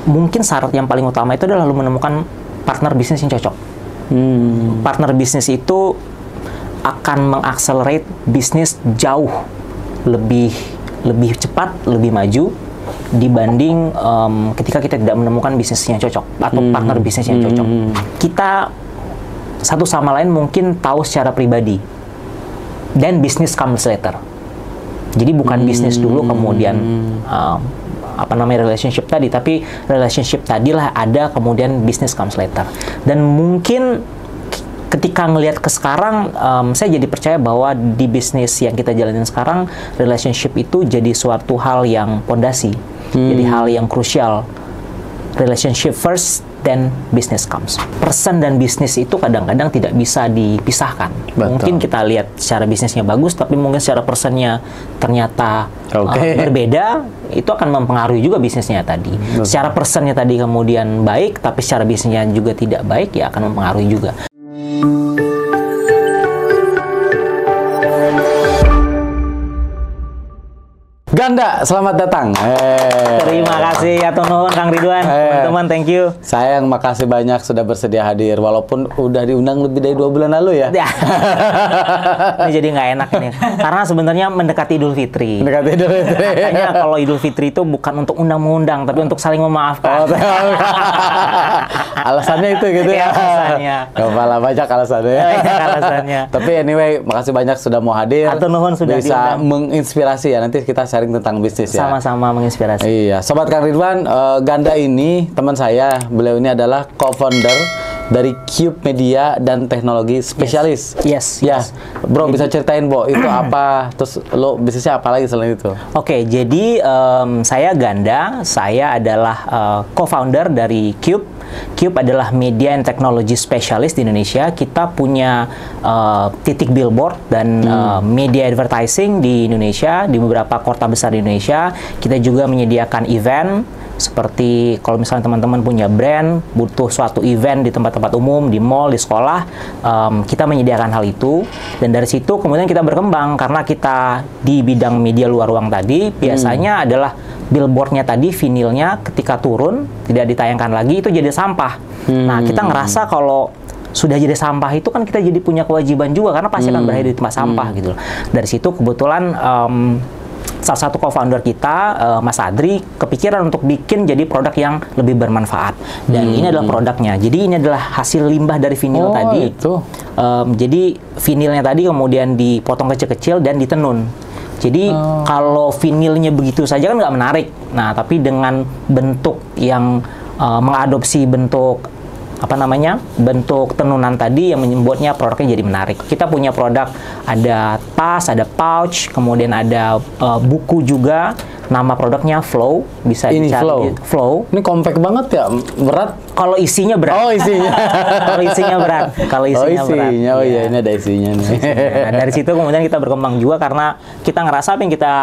mungkin syarat yang paling utama itu adalah lu menemukan partner bisnis yang cocok. Partner bisnis itu akan mengakselerate bisnis jauh lebih cepat, lebih maju dibanding ketika kita tidak menemukan bisnis yang cocok atau partner bisnis yang cocok. Kita satu sama lain mungkin tahu secara pribadi, dan bisnis comes later. Jadi bukan bisnis dulu kemudian relationship tadi, tapi relationship tadilah ada, kemudian bisnis comes later. Dan mungkin ketika ngelihat ke sekarang, saya jadi percaya bahwa di bisnis yang kita jalanin sekarang, relationship itu jadi suatu hal yang pondasi, jadi hal yang krusial. Relationship first, then business comes. Person dan bisnis itu kadang-kadang tidak bisa dipisahkan. Betul. Mungkin kita lihat secara bisnisnya bagus, tapi mungkin secara personnya ternyata berbeda, itu akan mempengaruhi juga bisnisnya tadi. Betul. Secara personnya tadi kemudian baik, tapi secara bisnisnya juga tidak baik, ya akan mempengaruhi juga. Ganda, selamat datang. Terima kasih ya nuhun Kang Ridwan, teman-teman, thank you. Sayang, makasih banyak sudah bersedia hadir, walaupun udah diundang lebih dari 2 bulan lalu ya. Ini jadi nggak enak ini, karena sebenarnya mendekati Idul Fitri. Mendekati Idul Fitri. Makanya kalau Idul Fitri itu bukan untuk undang-undang, tapi untuk saling memaafkan. Alasannya itu gitu ya. Alasannya. Kepala banyak alasannya. Alasannya. Tapi anyway, makasih banyak sudah mau hadir. Atur nuhun sudah bisa diundang. Menginspirasi ya, nanti kita sharing tentang bisnis ya. Sama-sama menginspirasi. Iya, Sobat Kang Ridwan, Ganda ini teman saya. Beliau ini adalah co-founder dari Cube Media dan Teknologi Spesialis. Yes. Ya, bro, bisa ceritain, Bo, itu apa? Terus lo bisnisnya apa lagi selain itu? Oke, jadi saya Ganda, saya adalah co-founder dari Cube. Cube adalah media and teknologi spesialis di Indonesia. Kita punya titik billboard dan media advertising di Indonesia, di beberapa kota besar di Indonesia. Kita juga menyediakan event, seperti kalau misalnya teman-teman punya brand, butuh suatu event di tempat-tempat umum, di mall, di sekolah, kita menyediakan hal itu. Dan dari situ kemudian kita berkembang, karena kita di bidang media luar ruang tadi, biasanya adalah billboardnya tadi, vinilnya ketika turun, tidak ditayangkan lagi, itu jadi sampah. Nah, kita ngerasa kalau sudah jadi sampah itu kan kita jadi punya kewajiban juga, karena pasti akan berakhir di tempat sampah gitu. Dari situ kebetulan salah satu co-founder kita, Mas Adri, kepikiran untuk bikin jadi produk yang lebih bermanfaat. Dan ini adalah produknya. Jadi ini adalah hasil limbah dari vinil tadi. Itu. Jadi vinilnya tadi kemudian dipotong kecil-kecil dan ditenun. Jadi kalau vinilnya begitu saja kan nggak menarik. Nah, tapi dengan bentuk yang mengadopsi bentuk bentuk tenunan tadi yang membuatnya produknya jadi menarik. Kita punya produk, ada tas, ada pouch, kemudian ada buku juga. Nama produknya Flow, bisa dicari. Flow. Ini compact banget ya, berat. Kalau isinya berat. Oh, isinya. Kalau isinya berat. Kalau isinya berat. Oh iya, ini ada isinya nih. Nah, dari situ kemudian kita berkembang juga, karena kita ngerasa apa yang kita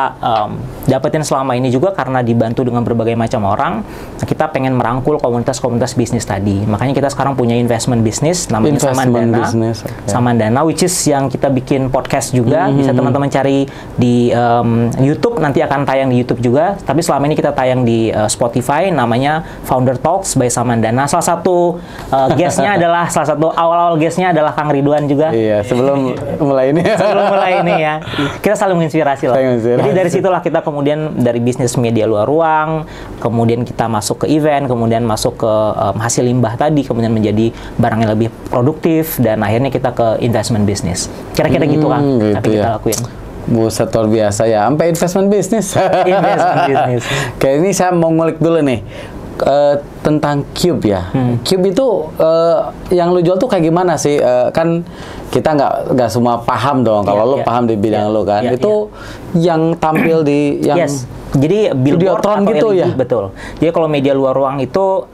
dapetin selama ini juga karena dibantu dengan berbagai macam orang. Kita pengen merangkul komunitas-komunitas bisnis tadi. Makanya kita sekarang punya investment bisnis, namanya Samandana. Samandana, which is yang kita bikin podcast juga. Bisa teman-teman cari di YouTube, nanti akan tayang di YouTube juga, tapi selama ini kita tayang di Spotify, namanya Founder Talks by Samandana. Salah satu guestnya adalah, salah satu awal-awal guestnya adalah Kang Ridwan juga. Iya, sebelum mulai ini. Sebelum mulai ini ya, kita selalu menginspirasi lah. Jadi dari situlah kita kemudian dari bisnis media luar ruang, kemudian kita masuk ke event, kemudian masuk ke hasil limbah tadi, kemudian menjadi barang yang lebih produktif, dan akhirnya kita ke investment business. Kira-kira gitu kan, gitu tapi kita lakuin. Buset, luar biasa ya, sampai investment bisnis. Investment bisnis. Kayak ini saya mau ngulik dulu nih tentang Cube ya. Cube itu yang lu jual tuh kayak gimana sih? Kan kita nggak semua paham dong. Kalau lu paham di bidang lu kan, itu yang tampil di yang jadi billboard atau gitu LED, ya. betul. Jadi kalau media luar ruang itu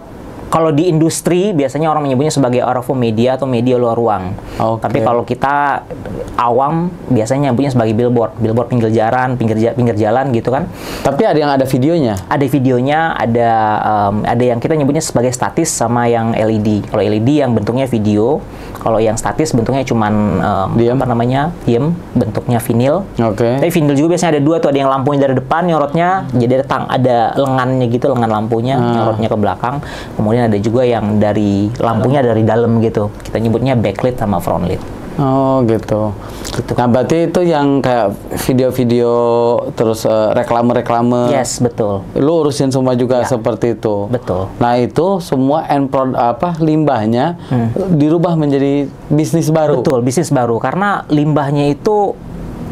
Kalau di industri biasanya orang menyebutnya sebagai out of home media atau media luar ruang. Tapi kalau kita awam biasanya nyebutnya sebagai billboard pinggir jalan, pinggir jalan gitu kan. Tapi ada yang ada videonya. Ada videonya, ada yang kita nyebutnya sebagai statis sama yang LED. Kalau LED yang bentuknya video, kalau yang statis bentuknya cuman diem, bentuknya vinil. Tapi vinil juga biasanya ada dua tuh, ada yang lampunya dari depan nyorotnya, jadi ada lengannya gitu, lengan lampunya nyorotnya ke belakang. Kemudian ada juga yang dari lampunya dari dalam gitu. Kita nyebutnya backlit sama frontlit. Oh gitu. Nah berarti itu yang kayak video-video terus reklame-reklame. Yes, betul. Lu urusin semua juga seperti itu. Betul. Nah itu semua limbahnya dirubah menjadi bisnis baru. Betul, bisnis baru. Karena limbahnya itu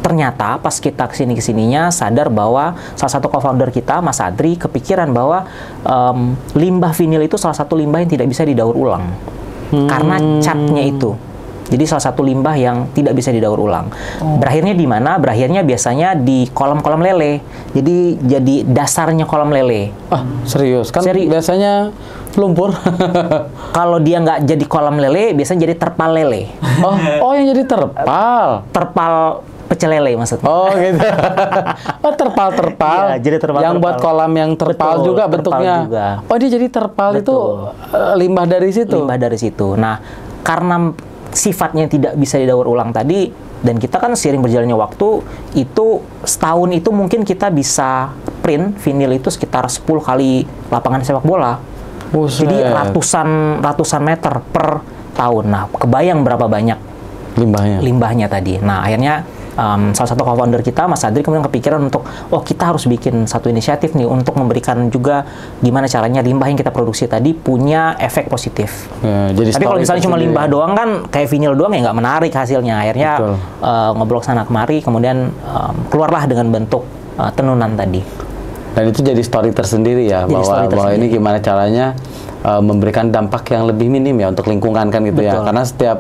ternyata pas kita kesininya sadar bahwa salah satu co-founder kita, Mas Adri, kepikiran bahwa limbah vinil itu salah satu limbah yang tidak bisa didaur ulang karena catnya itu. Jadi salah satu limbah yang tidak bisa didaur ulang. Berakhirnya di mana? Berakhirnya biasanya di kolam-kolam lele. Jadi dasarnya kolam lele. Serius? Kan biasanya lumpur. Kalau dia nggak jadi kolam lele, biasanya jadi terpal lele. Oh yang jadi terpal? Terpal pecel lele maksudnya. Oh gitu. Terpal-terpal. Iya, jadi terpal. Yang buat kolam yang terpal juga bentuknya. Juga. Oh dia jadi terpal. Betul. Itu limbah dari situ? Limbah dari situ. Nah, karena sifatnya tidak bisa didaur ulang tadi, dan kita kan seiring berjalannya waktu, itu setahun itu mungkin kita bisa print vinil itu sekitar 10 kali lapangan sepak bola. Jadi ratusan meter per tahun. Nah, kebayang berapa banyak limbahnya tadi. Nah, akhirnya salah satu co-founder kita, Mas Adri, kemudian kepikiran untuk, kita harus bikin satu inisiatif nih untuk memberikan juga gimana caranya limbah yang kita produksi tadi punya efek positif. Tapi kalau misalnya cuma limbah doang kan, kayak vinil doang ya nggak menarik hasilnya. Akhirnya ngobrol sana kemari, kemudian keluarlah dengan bentuk tenunan tadi. Dan itu jadi story tersendiri ya, bahwa ini gimana caranya memberikan dampak yang lebih minim ya untuk lingkungan kan gitu. Betul. Ya. Karena setiap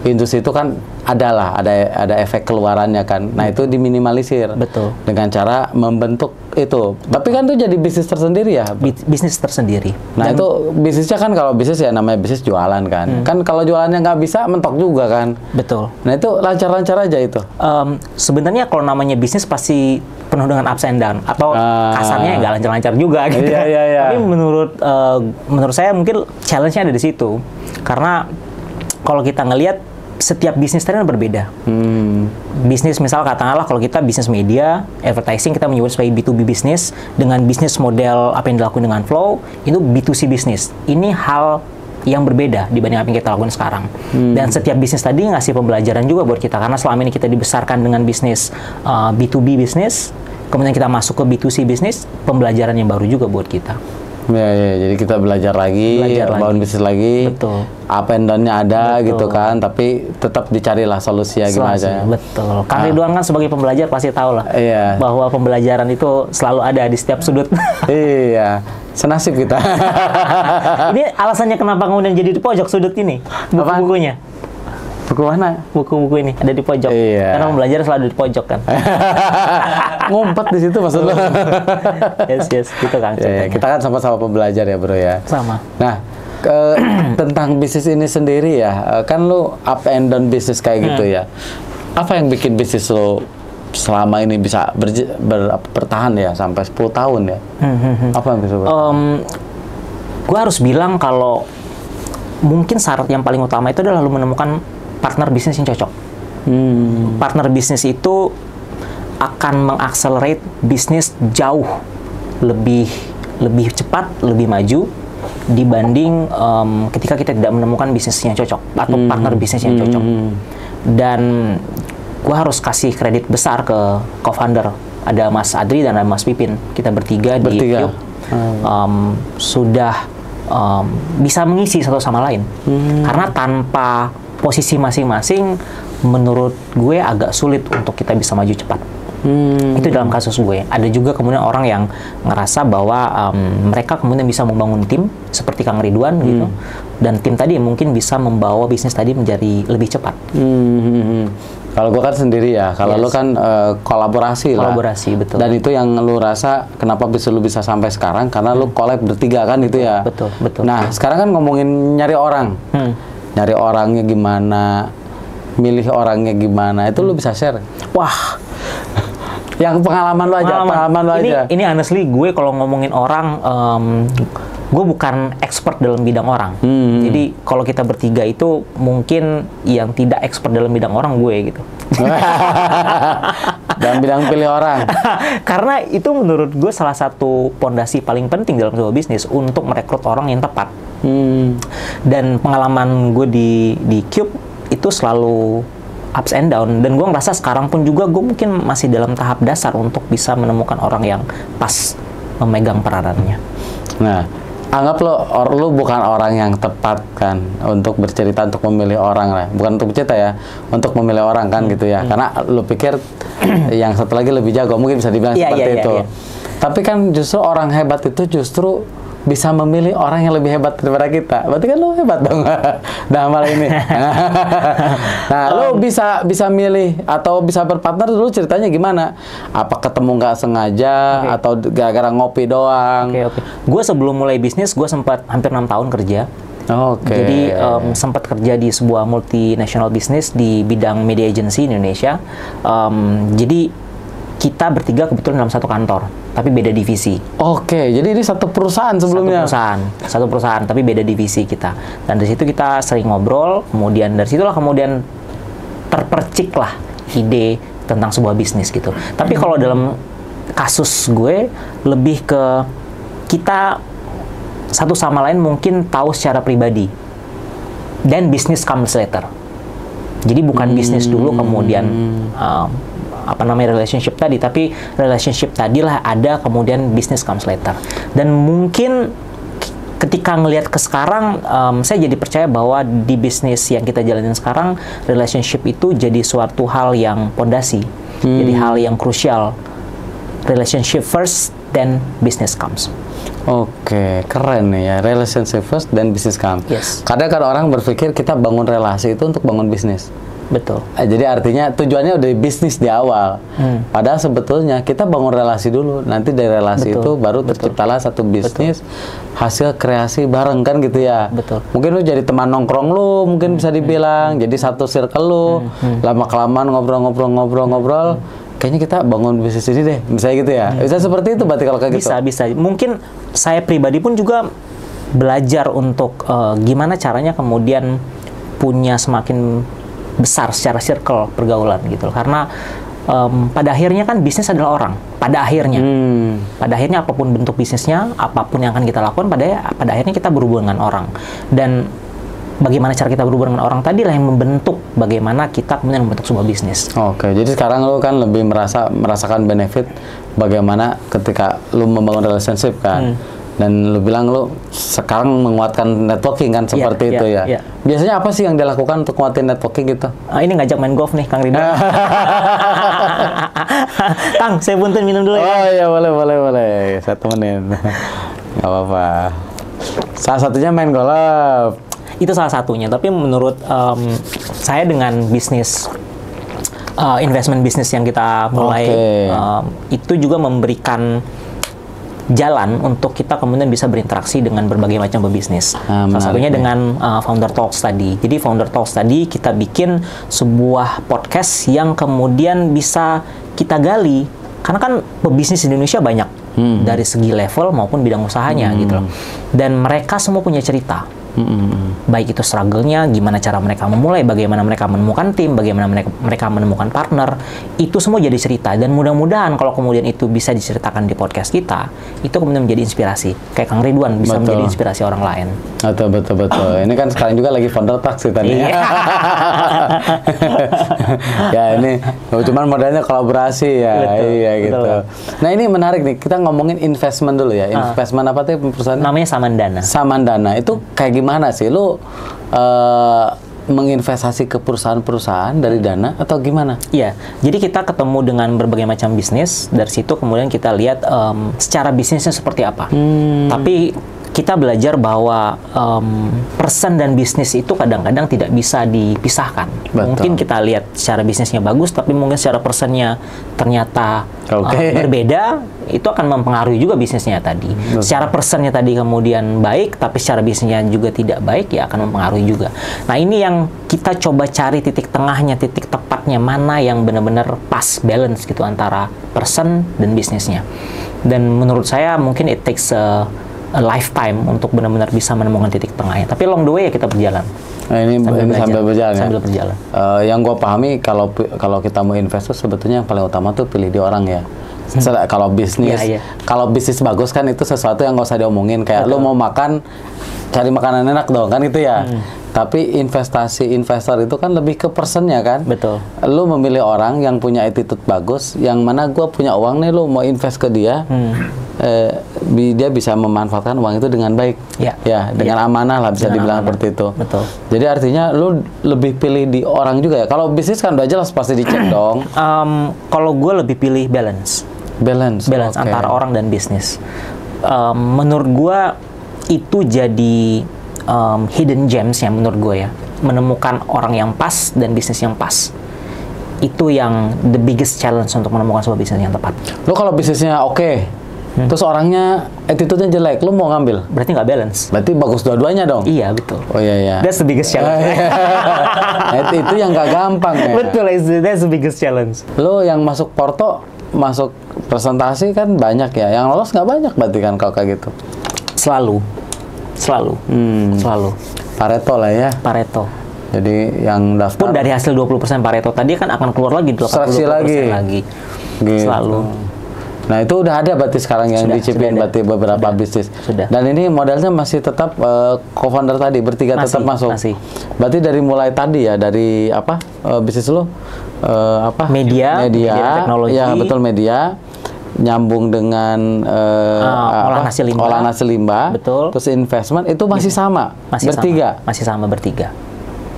industri itu kan ada efek keluarannya kan. Nah, itu diminimalisir. Betul. Dengan cara membentuk itu. Tapi kan itu jadi bisnis tersendiri ya. Bisnis tersendiri. Nah, itu bisnisnya kan, kalau bisnis ya namanya bisnis jualan kan. Kan kalau jualannya nggak bisa, mentok juga kan. Betul. Nah, itu lancar-lancar aja itu. Sebenarnya kalau namanya bisnis pasti penuh dengan ups and down, atau kasarnya nggak lancar-lancar juga gitu. Iya. Tapi menurut saya mungkin challenge-nya ada di situ. Karena kalau kita ngelihat setiap bisnis tadi berbeda. Bisnis misal katakanlah kalau kita bisnis media, advertising kita menyebut sebagai B2B bisnis, dengan bisnis model apa yang dilakukan dengan Flow, itu B2C bisnis. Ini hal yang berbeda dibanding apa yang kita lakukan sekarang. Dan setiap bisnis tadi ngasih pembelajaran juga buat kita, karena selama ini kita dibesarkan dengan bisnis B2B bisnis, kemudian kita masuk ke B2C bisnis, pembelajaran yang baru juga buat kita. Ya, jadi kita belajar lagi, bangun bisnis lagi. Betul. Up and down-nya ada gitu kan, tapi tetap dicarilah solusinya gimana aja. Betul. Kang Ridwan kan sebagai pembelajar pasti tahu lah bahwa pembelajaran itu selalu ada di setiap sudut. Iya, senasib kita. Ini alasannya kenapa kemudian jadi di pojok sudut ini, buku-bukunya. Buku mana? Buku-buku ini ada di pojok. Iya. Karena pembelajar selalu di pojok kan. Ngumpet di situ maksud lo. Yes, gitu kan. Ya, kita kan sama-sama pembelajar ya bro ya. Sama. Nah, tentang bisnis ini sendiri ya, kan lo up and down bisnis kayak gitu ya. Apa yang bikin bisnis lo selama ini bisa bertahan ya sampai 10 tahun ya? Apa yang bisa bertahan? Gue harus bilang kalau mungkin syarat yang paling utama itu adalah lo menemukan partner bisnis yang cocok. Partner bisnis itu akan mengakselerate bisnis jauh lebih cepat, lebih maju dibanding ketika kita tidak menemukan bisnis yang cocok atau partner bisnis yang cocok. Dan gue harus kasih kredit besar ke co-founder. Ada Mas Adri dan ada Mas Pipin. Kita bertiga. Di Cube sudah bisa mengisi satu sama lain. Karena tanpa posisi masing-masing, menurut gue agak sulit untuk kita bisa maju cepat. Itu dalam kasus gue. Ada juga kemudian orang yang ngerasa bahwa mereka kemudian bisa membangun tim seperti Kang Ridwan gitu, dan tim tadi mungkin bisa membawa bisnis tadi menjadi lebih cepat. Kalau gue kan sendiri ya, kalau lu kan kolaborasi lah. Kolaborasi, betul. Dan itu yang lu rasa kenapa lu bisa sampai sekarang karena lu collab bertiga kan itu ya. Betul, betul. Nah, sekarang kan ngomongin nyari orang. Nyari orangnya gimana, milih orangnya gimana, itu lu bisa share. Wah. Yang pengalaman lu aja, Ini honestly gue kalau ngomongin orang, gue bukan expert dalam bidang orang. Jadi kalau kita bertiga itu mungkin yang tidak expert dalam bidang orang gue gitu. Dalam bidang pilih orang. Karena itu menurut gue salah satu pondasi paling penting dalam sebuah bisnis untuk merekrut orang yang tepat. Dan pengalaman gue di Cube itu selalu ups and down, dan gue ngerasa sekarang pun juga gue mungkin masih dalam tahap dasar untuk bisa menemukan orang yang pas memegang peranannya. Nah, anggap lu bukan orang yang tepat kan untuk bercerita, untuk memilih orang lah, bukan untuk bercerita ya, untuk memilih orang kan gitu ya, karena lu pikir yang satu lagi lebih jago, mungkin bisa dibilang seperti itu. Tapi kan justru orang hebat itu justru bisa memilih orang yang lebih hebat daripada kita. Berarti kan lu hebat dong dalam hal ini. Nah, lu bisa milih atau bisa berpartner dulu, ceritanya gimana? Apa ketemu nggak sengaja atau gara-gara ngopi doang? Gue sebelum mulai bisnis, gue sempat hampir 6 tahun kerja. Jadi sempat kerja di sebuah multinational business di bidang media agency Indonesia. Jadi kita bertiga kebetulan dalam satu kantor, tapi beda divisi. Jadi ini satu perusahaan sebelumnya. Satu perusahaan, tapi beda divisi kita. Dan dari situ kita sering ngobrol, kemudian dari situlah kemudian terpercik lah ide tentang sebuah bisnis gitu. Tapi kalau dalam kasus gue, lebih ke kita satu sama lain mungkin tahu secara pribadi. Dan bisnis comes later. Jadi bukan bisnis dulu kemudian relationship tadi, tapi relationship tadilah ada, kemudian business comes later. Dan mungkin ketika ngelihat ke sekarang, saya jadi percaya bahwa di bisnis yang kita jalanin sekarang, relationship itu jadi suatu hal yang pondasi, jadi hal yang krusial. Relationship first, then business comes. Keren nih ya, relationship first, then business comes. Kadang kan orang berpikir kita bangun relasi itu untuk bangun bisnis. Betul. Jadi artinya tujuannya udah bisnis di awal. Padahal sebetulnya kita bangun relasi dulu. Nanti dari relasi itu baru terciptalah satu bisnis hasil kreasi bareng kan gitu ya. Mungkin lu jadi teman nongkrong lu, mungkin bisa dibilang jadi satu circle lu. Lama-kelamaan ngobrol. Kayaknya kita bangun bisnis ini deh, misalnya gitu ya. Bisa seperti itu berarti kalau kayak gitu. Bisa. Mungkin saya pribadi pun juga belajar untuk gimana caranya kemudian punya semakin besar secara circle pergaulan gitu. Karena pada akhirnya kan bisnis adalah orang. Pada akhirnya apapun bentuk bisnisnya, apapun yang akan kita lakukan, pada akhirnya kita berhubungan dengan orang. Dan bagaimana cara kita berhubungan dengan orang tadilah yang membentuk bagaimana kita kemudian membentuk sebuah bisnis. Jadi sekarang lu kan lebih merasakan benefit bagaimana ketika lu membangun relationship kan. Dan lu bilang lu sekarang menguatkan networking kan seperti itu ya. Biasanya apa sih yang dilakukan untuk nguatin networking gitu? Ini ngajak main golf nih, Kang Ridwan. Kang, saya punten minum dulu ya. Iya, boleh. Saya temenin. Gak apa-apa. Salah satunya main golf. Itu salah satunya. Tapi menurut saya dengan bisnis investment bisnis yang kita mulai, itu juga memberikan jalan untuk kita kemudian bisa berinteraksi dengan berbagai macam pebisnis. Salah satunya dengan Founder Talks tadi. Jadi Founder Talks tadi kita bikin sebuah podcast yang kemudian bisa kita gali. Karena kan pebisnis di Indonesia banyak. Dari segi level maupun bidang usahanya gitu loh. Dan mereka semua punya cerita. Baik itu struggle-nya, gimana cara mereka memulai, bagaimana mereka menemukan tim, bagaimana mereka menemukan partner, itu semua jadi cerita. Dan mudah-mudahan kalau kemudian itu bisa diceritakan di podcast kita, itu kemudian menjadi inspirasi. Kayak Kang Ridwan bisa menjadi inspirasi orang lain. Betul. Ini kan sekarang juga lagi Founder Talks kita nih. Ya ini, cuman modalnya kolaborasi ya. Iya gitu. Nah ini menarik nih, kita ngomongin investment dulu ya. Investment apa tuh perusahaan? Namanya Samandana. Samandana, itu kayak gimana sih? Lu menginvestasi ke perusahaan-perusahaan dari dana atau gimana? Iya, jadi kita ketemu dengan berbagai macam bisnis. Dari situ kemudian kita lihat secara bisnisnya seperti apa. Tapi kita belajar bahwa person dan bisnis itu kadang-kadang tidak bisa dipisahkan. Betul. Mungkin kita lihat secara bisnisnya bagus, tapi mungkin secara personnya ternyata berbeda, itu akan mempengaruhi juga bisnisnya tadi. Betul. Secara personnya tadi kemudian baik, tapi secara bisnisnya juga tidak baik, ya akan mempengaruhi juga. Nah, ini yang kita coba cari titik tengahnya, titik tepatnya, mana yang benar-benar pas, balance gitu antara person dan bisnisnya. Dan menurut saya mungkin it takes a lifetime untuk benar-benar bisa menemukan titik tengahnya. Tapi along the way ya kita berjalan. Nah, ini sambil berjalan. Sambil berjalan. Yang gue pahami kalau kita mau invest sebetulnya yang paling utama tuh pilih di orang ya. Kalau bisnis, kalau bisnis bagus kan itu sesuatu yang nggak usah diomongin. Kayak lo mau makan, cari makanan enak dong kan itu ya. Tapi investor itu kan lebih ke personnya kan. Betul. Lo memilih orang yang punya attitude bagus, yang mana gue punya uang nih, lo mau invest ke dia. Dia bisa memanfaatkan uang itu dengan baik, dengan amanah lah bisa dibilang seperti itu. Betul. Jadi artinya lu lebih pilih di orang juga ya. Kalau bisnis kan udah jelas pasti dicek dong. Kalau gue lebih pilih balance antara orang dan bisnis. Menurut gue itu jadi hidden gems ya menurut gue ya. Menemukan orang yang pas dan bisnis yang pas. Itu yang the biggest challenge untuk menemukan sebuah bisnis yang tepat. Lu kalau bisnisnya terus orangnya attitude-nya jelek, lu mau ngambil? Berarti nggak balance. Berarti bagus dua-duanya dong? Iya, betul. Oh iya. That's the biggest challenge. Itu yang nggak gampang ya? Betul, that's the biggest challenge. Lu yang masuk Porto, masuk presentasi kan banyak ya, yang lolos nggak banyak berarti kan kalau kayak gitu? Selalu. Pareto lah ya? Pareto. Jadi yang daftar... Pun dari hasil 20% Pareto tadi kan akan keluar lagi 80% lagi. Gitu. Selalu. Nah itu udah ada berarti sekarang yang dicipin berarti beberapa bisnis. Sudah. Dan ini modalnya masih tetap co-founder tadi bertiga tetap masuk. Masih. Berarti dari mulai tadi ya dari apa bisnis lo media teknologi. Ya betul media. Nyambung dengan olah nasi limbah. Betul. Terus investment itu masih sama. Bertiga. Masih sama bertiga.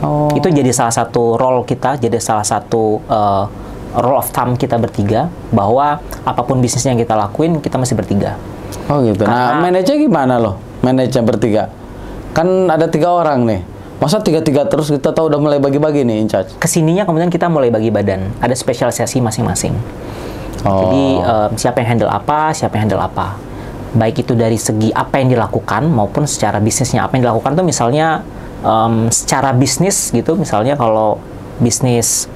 Oh. Itu jadi salah satu role kita, jadi salah satu rule of thumb kita bertiga, bahwa apapun bisnis yang kita lakuin kita masih bertiga. Oh gitu. Nah manajer gimana loh? Manajer bertiga kan ada 3 orang nih, masa 3 terus kita tahu udah mulai bagi-bagi nih in charge? Kesininya kemudian kita mulai bagi badan, ada spesialisasi masing-masing. Jadi siapa yang handle apa, baik itu dari segi apa yang dilakukan maupun secara bisnisnya. Apa yang dilakukan tuh misalnya secara bisnis gitu, misalnya kalau bisnis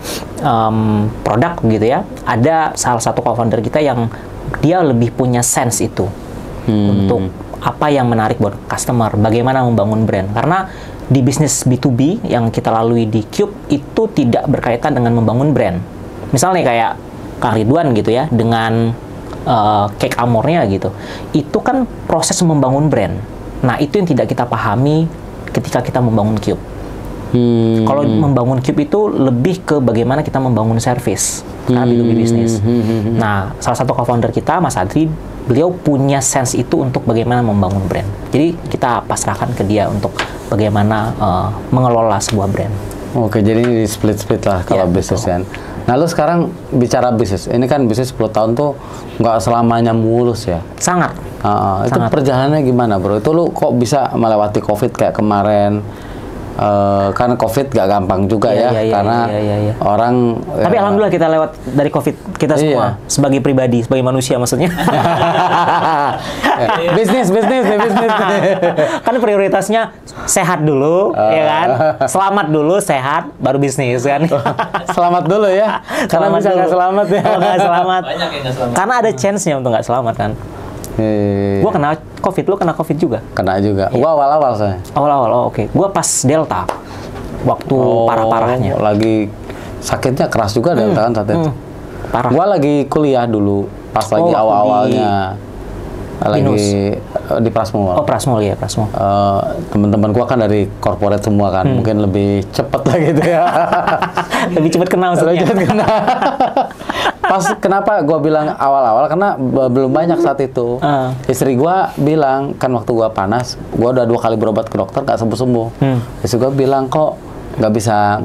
produk gitu ya, ada salah satu co-founder kita yang dia lebih punya sense itu untuk apa yang menarik buat customer, bagaimana membangun brand. Karena di bisnis B2B yang kita lalui di Cube itu tidak berkaitan dengan membangun brand. Misalnya kayak Kang Ridwan gitu ya, dengan Cake Amornya gitu, itu kan proses membangun brand. Nah itu yang tidak kita pahami ketika kita membangun Cube. Kalau membangun Cube itu lebih ke bagaimana kita membangun service karena B2B bisnis. Nah, salah satu co-founder kita, Mas Adri, beliau punya sense itu untuk bagaimana membangun brand. Jadi kita pasrahkan ke dia untuk bagaimana mengelola sebuah brand. Oke, jadi ini di split-split lah kalau bisnis kan. Nah, lu sekarang bicara bisnis. Ini kan bisnis 10 tahun tuh nggak selamanya mulus ya? Sangat. Itu perjalanannya gimana, bro? Itu lu kok bisa melewati COVID kayak kemarin? Karena COVID gak gampang juga karena orang. Tapi alhamdulillah kita lewat dari COVID kita semua sebagai pribadi, sebagai manusia maksudnya. bisnis. Kan prioritasnya sehat dulu, ya kan? Selamat dulu, sehat, baru bisnis kan? Selamat dulu ya, karena bisa nggak selamat ya. Kalau nggak selamat, karena ada chance-nya untuk nggak selamat kan? Gua kena COVID, lu kena COVID juga? Kena juga. Gua awal-awal saya. Awal-awal, oke. Gua pas Delta, waktu parah-parahnya. Lagi sakitnya keras juga Delta kan saat itu. Parah. Gua lagi kuliah dulu, pas lagi awal-awalnya. Lagi di Prasmul. Oh, Prasmul ya, Prasmul. Teman-teman gua kan dari corporate semua kan, mungkin lebih cepet lah gitu ya. Lebih cepet kenal maksudnya. Pas kenapa gue bilang awal-awal karena belum banyak saat itu. Istri gue bilang kan waktu gue panas, gue udah 2 kali berobat ke dokter gak sembuh-sembuh. Istri gue bilang kok nggak bisa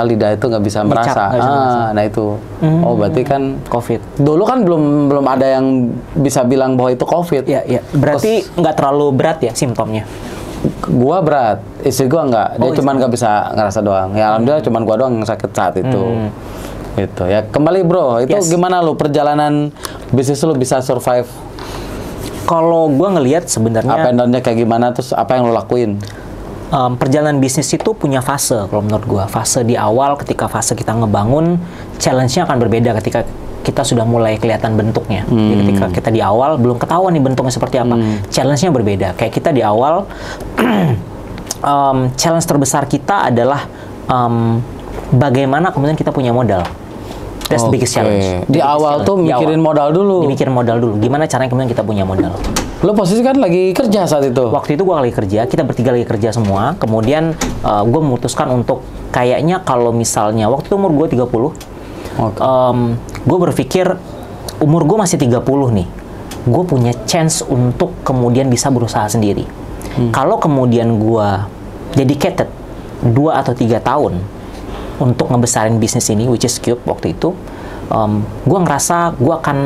lidah itu nggak bisa merasa. Nah itu. Oh berarti kan COVID. Dulu kan belum ada yang bisa bilang bahwa itu COVID. Iya. Berarti nggak terlalu berat ya simptomnya? Gua berat, istri gua nggak. Dia cuman nggak bisa ngerasa doang. Ya alhamdulillah cuman gua doang yang sakit saat itu. Gitu ya. Kembali bro, itu gimana lu perjalanan bisnis lu bisa survive? Kalau gua ngelihat sebenarnya up and down-nya kayak gimana, terus apa yang lu lakuin? Perjalanan bisnis itu punya fase kalau menurut gua. Fase di awal ketika fase kita ngebangun, challenge-nya akan berbeda ketika kita sudah mulai kelihatan bentuknya. Jadi ketika kita di awal belum ketahuan nih bentuknya seperti apa, challenge-nya berbeda. Kayak kita di awal challenge terbesar kita adalah bagaimana kemudian kita punya modal. That's the biggest challenge. Di awal tuh mikirin modal dulu. Mikirin modal dulu. Gimana caranya kemudian kita punya modal. Lo posisi kan lagi kerja saat itu? Waktu itu gue lagi kerja, kita bertiga lagi kerja semua. Kemudian gue memutuskan untuk kayaknya kalau misalnya waktu itu umur gue 30, gue berpikir umur gue masih 30 nih, gue punya chance untuk kemudian bisa berusaha sendiri. Kalau kemudian gue dedicated 2 atau 3 tahun untuk ngebesarin bisnis ini, which is Cube waktu itu, gue ngerasa gue akan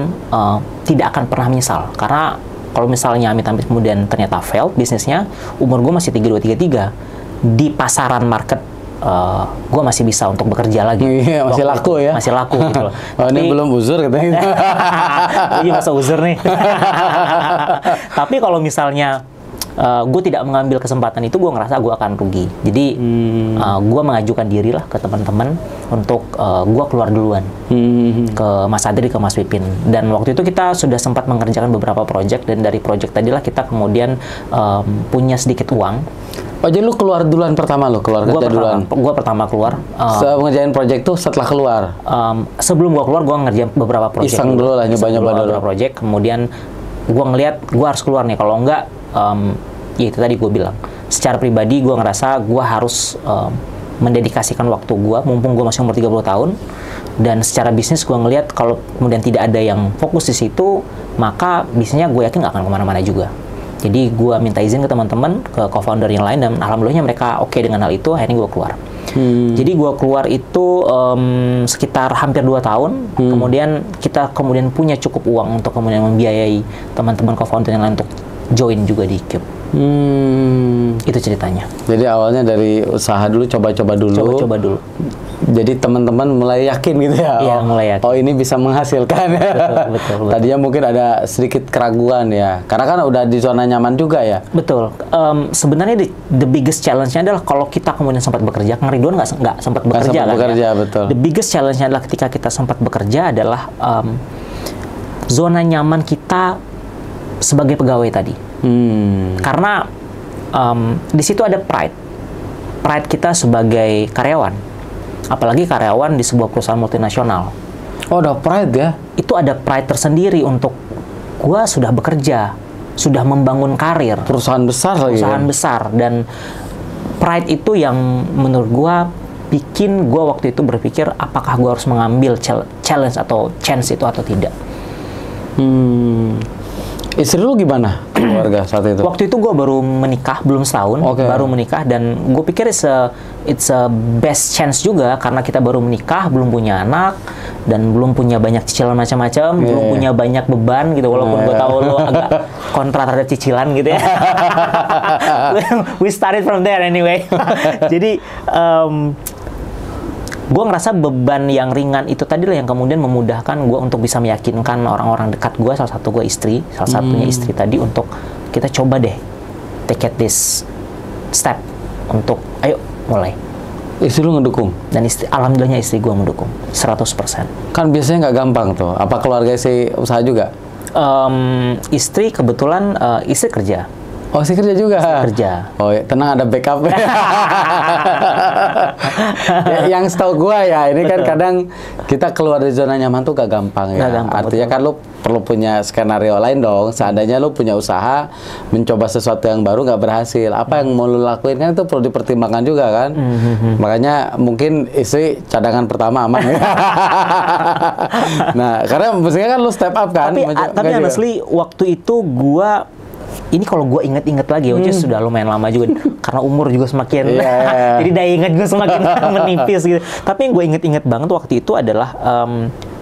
tidak akan pernah menyesal. Karena kalau misalnya amit-amit kemudian ternyata failed bisnisnya, umur gue masih 32-33, di pasaran market gue masih bisa untuk bekerja lagi. Iya, masih laku ya? Masih laku gitu loh. Ini belum uzur katanya. Ini masa uzur nih. Tapi kalau misalnya gue tidak mengambil kesempatan itu, gue ngerasa gue akan rugi. Jadi gue mengajukan diri lah ke teman-teman untuk gue keluar duluan ke Mas Adri, ke Mas Pipin. Dan waktu itu kita sudah sempat mengerjakan beberapa project, dan dari project tadilah kita kemudian punya sedikit uang. Oh jadi lu keluar duluan pertama, lu keluar kerja duluan? Gue pertama keluar. Ngerjain project tuh setelah keluar? Sebelum gue keluar, gue ngerjain beberapa project. Iseng dulu lah, nyoba-nyoba dulu. Beberapa project, kemudian gue ngeliat gue harus keluar nih. Kalau enggak, ya itu tadi gue bilang. Secara pribadi, gue ngerasa gue harus mendedikasikan waktu gue, mumpung gue masih umur 30 tahun. Dan secara bisnis, gue ngeliat kalau kemudian tidak ada yang fokus di situ, maka bisnisnya gue yakin nggak akan kemana-mana juga. Jadi gue minta izin ke teman-teman, ke co-founder yang lain, dan alhamdulillahnya mereka oke dengan hal itu. Akhirnya gue keluar. Jadi gue keluar itu sekitar hampir 2 tahun. Kemudian kita punya cukup uang untuk kemudian membiayai teman-teman co-founder yang lain untuk join juga di Cube. Itu ceritanya. Jadi awalnya dari usaha dulu, coba-coba dulu. Coba-coba dulu. Jadi teman-teman mulai yakin gitu ya? Iya, mulai yakin. Oh ini bisa menghasilkan. Betul. Tadinya mungkin ada sedikit keraguan ya, karena kan udah di zona nyaman juga ya? Betul. Sebenarnya the biggest challenge-nya adalah kalau kita kemudian sempat bekerja, Kang Ridwan nggak sempat bekerja kan? Bekerja, betul. The biggest challenge-nya adalah ketika kita sempat bekerja adalah zona nyaman kita sebagai pegawai tadi. Karena di situ ada pride kita sebagai karyawan. Apalagi karyawan di sebuah perusahaan multinasional. Oh, ada pride ya? Itu ada pride tersendiri untuk gua sudah bekerja, sudah membangun karir. Perusahaan besar lagi. Perusahaan besar, dan pride itu yang menurut gua bikin gua waktu itu berpikir apakah gua harus mengambil challenge atau chance itu atau tidak. Istri lu gimana keluarga saat itu? Waktu itu gue baru menikah, belum setahun, baru menikah, dan gue pikir it's a best chance juga karena kita baru menikah, belum punya anak, dan belum punya banyak cicilan macam-macam, belum punya banyak beban gitu. Walaupun gue tahu lo agak kontra terhadap cicilan gitu ya. We started from there anyway. Jadi gue ngerasa beban yang ringan itu tadi lah yang kemudian memudahkan gue untuk bisa meyakinkan orang-orang dekat gue, salah satunya istri tadi, untuk kita coba deh take this step untuk ayo mulai. Istri lu ngedukung? Dan alhamdulillahnya istri gue mendukung 100%. Kan biasanya nggak gampang tuh. Apa keluarga sih usaha juga? Istri kebetulan istri kerja. Oh, istri kerja juga? Istri kerja. Oh, ya, tenang ada backup. Yang setahu gua ya, ini kan kadang kita keluar dari zona nyaman tuh gak gampang ya. Artinya kan lu perlu punya skenario lain dong. Seandainya lu punya usaha, mencoba sesuatu yang baru nggak berhasil, apa yang mau lu lakuin kan itu perlu dipertimbangkan juga kan. Makanya mungkin istri cadangan pertama aman ya. Nah, karena maksudnya kan lu step up kan. Tapi honestly waktu itu gua ini kalau gue inget-inget lagi, which is sudah lumayan lama juga, karena umur juga semakin, jadi daya ingat gue semakin menipis gitu. Tapi yang gue inget-inget banget waktu itu adalah,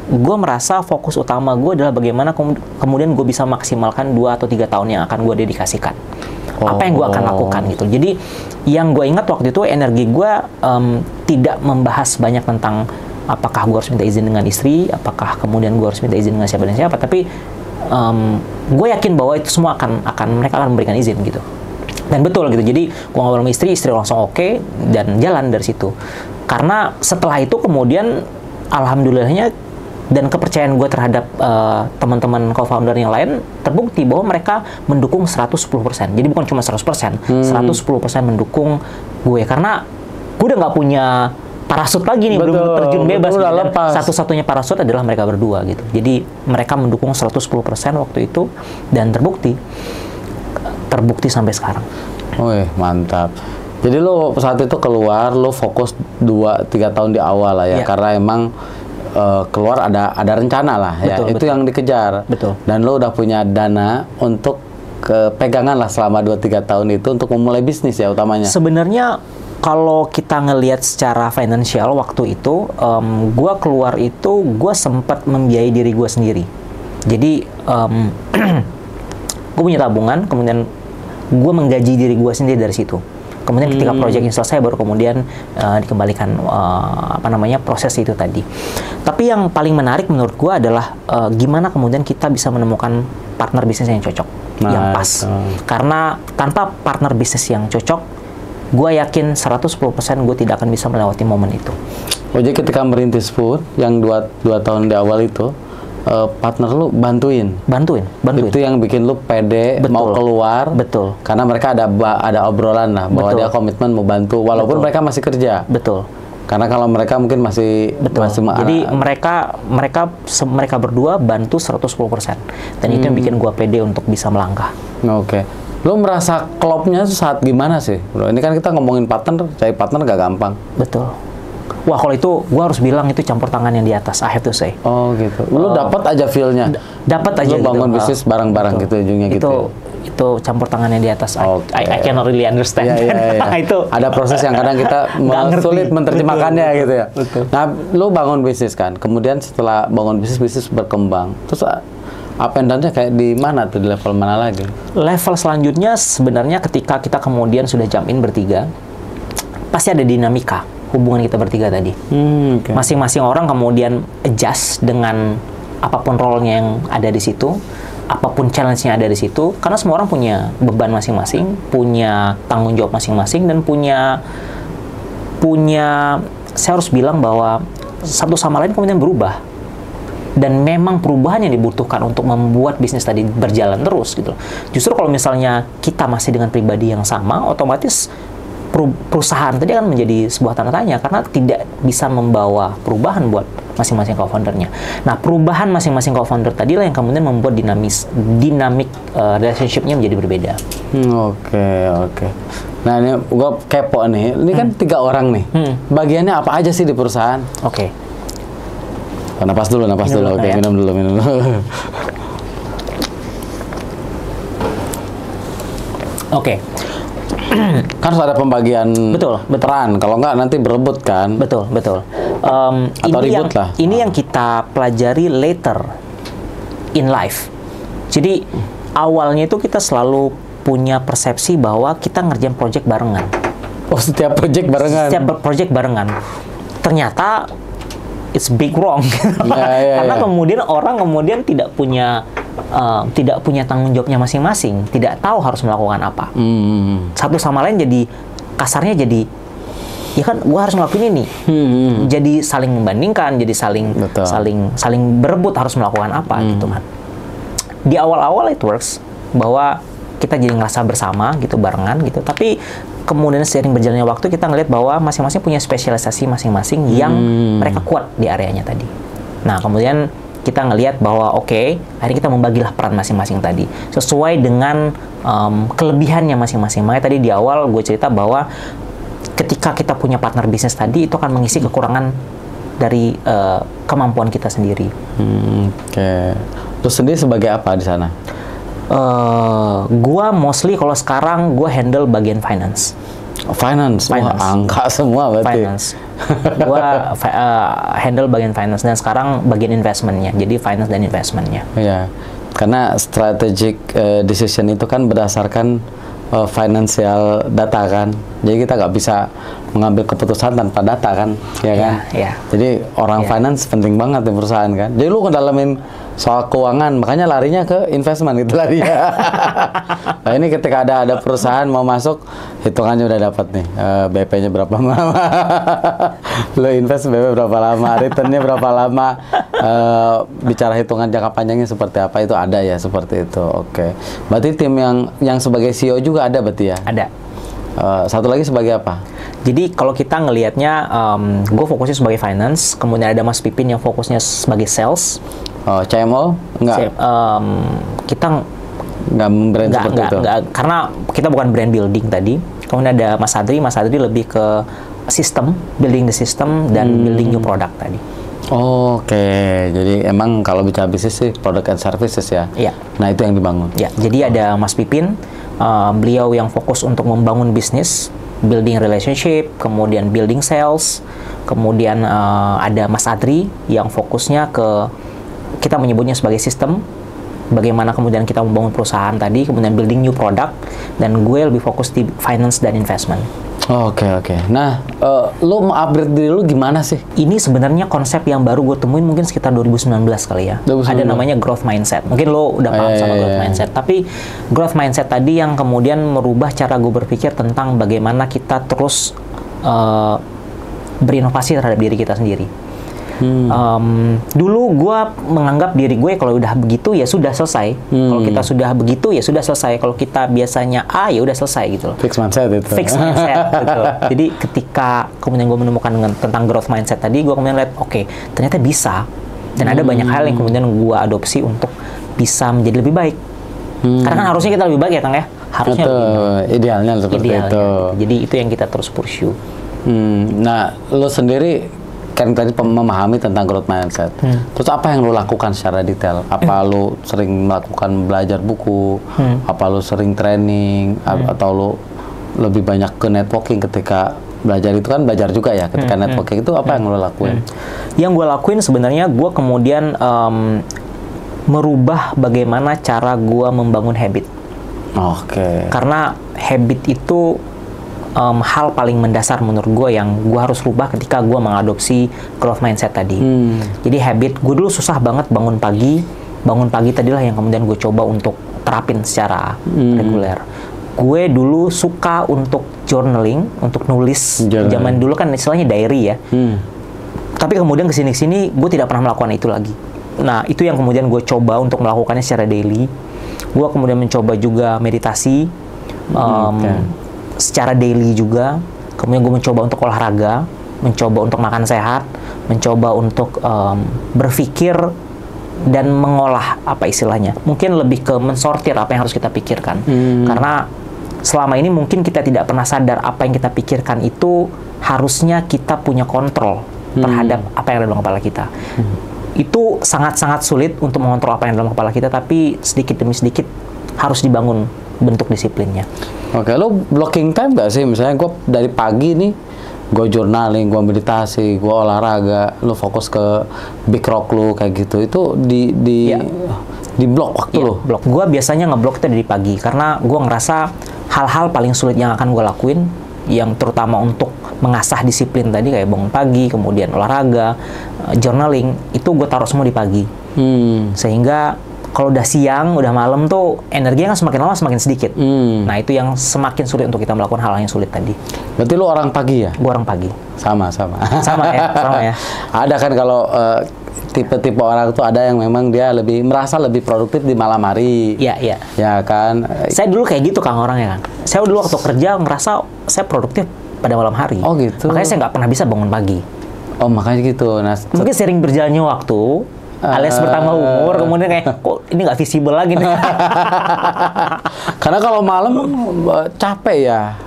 gue merasa fokus utama gue adalah bagaimana kemudian gue bisa maksimalkan 2 atau 3 tahun yang akan gue dedikasikan. Apa yang gue akan lakukan gitu. Jadi yang gue ingat waktu itu energi gue tidak membahas banyak tentang apakah gue harus minta izin dengan istri, apakah kemudian gue harus minta izin dengan siapa dan siapa, tapi gue yakin bahwa itu semua mereka akan memberikan izin gitu. Dan betul gitu. Jadi gue ngobrol sama istri langsung oke, dan jalan dari situ. Karena setelah itu kemudian alhamdulillahnya dan kepercayaan gue terhadap teman-teman co-founder yang lain terbukti bahwa mereka mendukung 110%. Jadi bukan cuma 100%, 110% mendukung gue. Karena gue udah nggak punya parasut lagi nih, belum terjun bebas. Dan satu-satunya parasut adalah mereka berdua gitu. Jadi mereka mendukung 110% waktu itu, dan terbukti sampai sekarang. Wih, mantap. Jadi lo saat itu keluar, lo fokus 2-3 tahun di awal lah ya, karena emang keluar ada rencana lah ya, itu yang dikejar. Betul. Dan lo udah punya dana untuk pegangan lah selama 2-3 tahun itu untuk memulai bisnis ya utamanya. Sebenarnya kalau kita ngelihat secara financial waktu itu, gue keluar itu, gue sempat membiayai diri gue sendiri. Jadi, gue punya tabungan, kemudian gue menggaji diri gue sendiri dari situ. Kemudian ketika proyeknya selesai, baru kemudian dikembalikan proses itu tadi. Tapi yang paling menarik menurut gue adalah gimana kemudian kita bisa menemukan partner bisnis yang cocok, yang pas. Karena tanpa partner bisnis yang cocok, gue yakin 110% gue tidak akan bisa melewati momen itu. Oh, jadi ketika merintis pun, yang 2 tahun di awal itu, partner lu bantuin. Itu yang bikin lu pede, mau keluar. Betul. Karena mereka ada obrolan lah, bahwa dia komitmen mau bantu, walaupun mereka masih kerja. Betul. Karena kalau mereka mungkin masih... Jadi mereka berdua bantu 110%. Dan itu yang bikin gue pede untuk bisa melangkah. Oke. Lo merasa klopnya saat gimana sih, bro? Ini kan kita ngomongin partner, cari partner gak gampang. Betul. Wah, kalau itu gue harus bilang itu campur tangan yang di atas, I have to say. Oh gitu. Lo dapat aja feel-nya. Dapat aja. Lo bangun bisnis bareng-bareng gitu ujungnya gitu. Itu campur tangan yang di atas. I cannot really understand. Itu ada proses yang kadang kita sulit menerjemahkannya gitu ya. Betul. Nah, lo bangun bisnis kan. Kemudian setelah bangun bisnis berkembang. Terus up and down-nya kayak di mana tuh, di level mana lagi? Level selanjutnya sebenarnya ketika kita kemudian sudah jump in bertiga, pasti ada dinamika hubungan kita bertiga tadi. Masing-masing orang kemudian adjust dengan apapun role-nya yang ada di situ, apapun challenge-nya ada di situ, karena semua orang punya beban masing-masing, punya tanggung jawab masing-masing, dan punya saya harus bilang bahwa satu sama lain kemudian berubah. Dan memang perubahan yang dibutuhkan untuk membuat bisnis tadi berjalan terus gitu. Justru kalau misalnya kita masih dengan pribadi yang sama, otomatis perusahaan tadi akan menjadi sebuah tanda tanya, karena tidak bisa membawa perubahan buat masing-masing co-foundernya. Nah, perubahan masing-masing co-founder tadi lah yang kemudian membuat dinamik relationship-nya menjadi berbeda. Oke. Nah, ini gue kepo nih. Ini kan 3 orang nih. Bagiannya apa aja sih di perusahaan? Oke. Napas dulu. Oke, minum dulu. Oke. Kan harus ada pembagian peran. Kalau nggak nanti berebut kan. Betul. Atau ribut lah. Ini yang kita pelajari later in life. Jadi awalnya itu kita selalu punya persepsi bahwa kita ngerjain project barengan. Oh, setiap project barengan. Ternyata it's big wrong. Karena kemudian orang tidak punya tanggung jawabnya masing-masing, tidak tahu harus melakukan apa. Satu sama lain jadi kasarnya jadi, ya kan gua harus ngelakuin ini. Jadi saling membandingkan, jadi saling berebut harus melakukan apa gitu kan. Di awal-awal it works, bahwa kita jadi ngerasa bersama gitu, barengan gitu. Tapi kemudian seiring berjalannya waktu kita ngelihat bahwa masing-masing punya spesialisasi masing-masing yang mereka kuat di areanya tadi. Nah, kemudian kita ngelihat bahwa akhirnya kita membagilah peran masing-masing tadi sesuai dengan kelebihannya masing-masing. Makanya tadi di awal gue cerita bahwa ketika kita punya partner bisnis tadi, itu akan mengisi kekurangan dari kemampuan kita sendiri. Terus sendiri sebagai apa di sana? Gua mostly kalau sekarang gua handle bagian finance. Finance. Wah, angka semua berarti. Finance. Gua handle bagian finance dan sekarang bagian investmentnya. Jadi finance dan investmentnya. Iya. Karena strategic decision itu kan berdasarkan financial data kan. Jadi kita nggak bisa mengambil keputusan tanpa data kan, ya kan? Yeah. Jadi orang finance penting banget di perusahaan kan. Jadi lu ngedalamin soal keuangan, makanya larinya ke investment gitu larinya. Nah ini ketika ada perusahaan mau masuk, hitungannya udah dapat nih, BP-nya berapa lama, lo invest BP berapa lama, returnnya berapa lama, bicara hitungan jangka panjangnya seperti apa, itu ada ya seperti itu. Oke. Berarti tim yang sebagai CEO juga ada berarti ya? Ada. Satu lagi sebagai apa? Jadi kalau kita ngelihatnya, gue fokusnya sebagai finance, kemudian ada Mas Pipin yang fokusnya sebagai sales. Oh, CMO? Enggak. Kita nggak brand seperti itu. Enggak, karena kita bukan brand building tadi. Kemudian ada Mas Adri lebih ke sistem, building the system dan building new product tadi. Oke, jadi emang kalau bicara bisnis sih product and services ya. Iya. Nah itu yang dibangun. Ya, jadi ada Mas Pipin, beliau yang fokus untuk membangun bisnis, building relationship, kemudian building sales, kemudian ada Mas Adri yang fokusnya ke, kita menyebutnya sebagai sistem, bagaimana kemudian kita membangun perusahaan tadi, kemudian building new product, dan gue lebih fokus di finance dan investment. Oke. Nah, lo mau upgrade diri lo gimana sih? Ini sebenarnya konsep yang baru gue temuin mungkin sekitar 2019 kali ya. 2019. Ada namanya growth mindset. Mungkin lo udah paham sama growth mindset. Tapi growth mindset tadi yang kemudian merubah cara gue berpikir tentang bagaimana kita terus berinovasi terhadap diri kita sendiri. Dulu gue menganggap diri gue kalau udah begitu ya sudah selesai. Kalau kita sudah begitu ya sudah selesai. Kalau kita biasanya A ya udah selesai gitu loh. Fix mindset itu. Fix mindset gitu. Jadi ketika kemudian gue menemukan tentang growth mindset tadi, gue kemudian lihat oke, ternyata bisa. Dan ada banyak hal yang kemudian gue adopsi untuk bisa menjadi lebih baik. Karena kan harusnya kita lebih baik ya Kang ya. Harusnya betul. lebih baik. Idealnya seperti itu. Jadi itu yang kita terus pursue. Nah, lo sendiri kan tadi memahami tentang growth mindset. Terus apa yang lo lakukan secara detail? Apa lo sering melakukan belajar buku? Apa lo sering training? Atau lo lebih banyak ke networking ketika belajar itu kan belajar juga ya ketika networking itu apa yang lo lakuin? Yang gue lakuin sebenarnya gue kemudian merubah bagaimana cara gue membangun habit. Oke. Karena habit itu hal paling mendasar menurut gue yang gue harus rubah ketika gue mengadopsi growth mindset tadi. Jadi habit, gue dulu susah banget bangun pagi tadilah yang kemudian gue coba untuk terapin secara reguler. Gue dulu suka untuk journaling, untuk nulis. Zaman dulu kan istilahnya diary ya. Tapi kemudian kesini-kesini gue tidak pernah melakukan itu lagi. Nah itu yang kemudian gue coba untuk melakukannya secara daily. Gue kemudian mencoba juga meditasi. Secara daily juga, kemudian gue mencoba untuk olahraga, mencoba untuk makan sehat, mencoba untuk berpikir dan mengolah apa istilahnya, mungkin lebih ke mensortir apa yang harus kita pikirkan. Karena selama ini mungkin kita tidak pernah sadar apa yang kita pikirkan itu harusnya kita punya kontrol terhadap apa yang ada dalam kepala kita. Itu sangat-sangat sulit untuk mengontrol apa yang ada dalam kepala kita, tapi sedikit demi sedikit harus dibangun bentuk disiplinnya. Oke, lo blocking time nggak sih? Misalnya gue dari pagi nih, gue journaling, gue meditasi, gue olahraga, lo fokus ke big rock lo kayak gitu. Itu di blok waktu lo? Blok. Gue biasanya ngeblok itu dari pagi karena gue ngerasa hal-hal paling sulit yang akan gue lakuin, yang terutama untuk mengasah disiplin tadi kayak bangun pagi, kemudian olahraga, journaling, itu gue taruh semua di pagi. Sehingga kalau udah siang, udah malam tuh energinya kan semakin lama semakin sedikit. Nah itu yang semakin sulit untuk kita melakukan hal-hal yang sulit tadi. Berarti lu orang pagi ya? Gua orang pagi. Sama. Sama ya. Ada kan kalau tipe-tipe orang tuh ada yang memang dia merasa lebih produktif di malam hari. Iya. Ya kan? Saya dulu kayak gitu Kang orangnya kan. Saya dulu waktu kerja ngerasa saya produktif pada malam hari. Oh gitu. Makanya saya nggak pernah bisa bangun pagi. Oh makanya gitu. Nah, mungkin sering berjalannya waktu, alias bertambah umur, kemudian kayak kok ini nggak visible lagi nih. Karena kalau malam capek ya.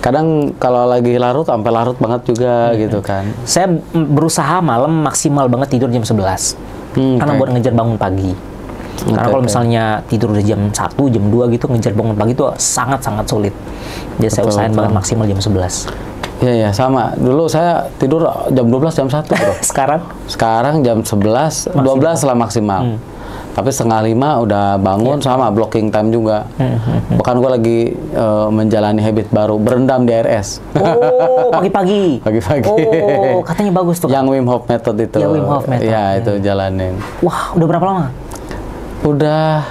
Kadang kalau lagi larut sampai larut banget juga gitu kan. Saya berusaha malam maksimal banget tidur jam 11. Karena buat ngejar bangun pagi. Karena kalau misalnya tidur udah jam 1, jam 2 gitu, ngejar bangun pagi itu sangat-sangat sulit. Jadi saya usahain banget maksimal jam 11. Iya, sama. Dulu saya tidur jam 12, jam 1, bro. Sekarang jam 11, maksimal. 12 lah maksimal. Tapi 4:30 udah bangun, sama blocking time juga. Bahkan gue lagi menjalani habit baru, berendam di air es. Oh, pagi-pagi? Pagi-pagi. Oh, katanya bagus tuh. Yang Wim Hof Method itu. Ya, Wim Hof Method. Ya, itu jalanin. Wah, udah berapa lama? Udah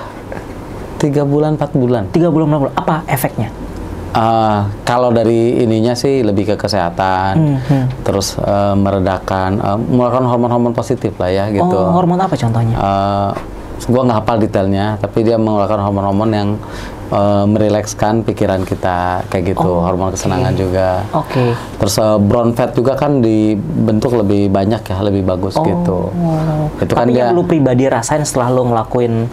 3 bulan, 4 bulan. 3 bulan, 4 bulan. Apa efeknya? Kalau dari ininya sih lebih ke kesehatan, terus meredakan, mengeluarkan hormon-hormon positif lah ya gitu. Oh, hormon apa contohnya? Gua nggak hafal detailnya, tapi dia mengeluarkan hormon-hormon yang merilekskan pikiran kita kayak gitu, hormon kesenangan juga. Terus brown fat juga kan dibentuk lebih banyak ya, lebih bagus gitu. Itu tapi kan yang lu pribadi rasain setelah lu ngelakuin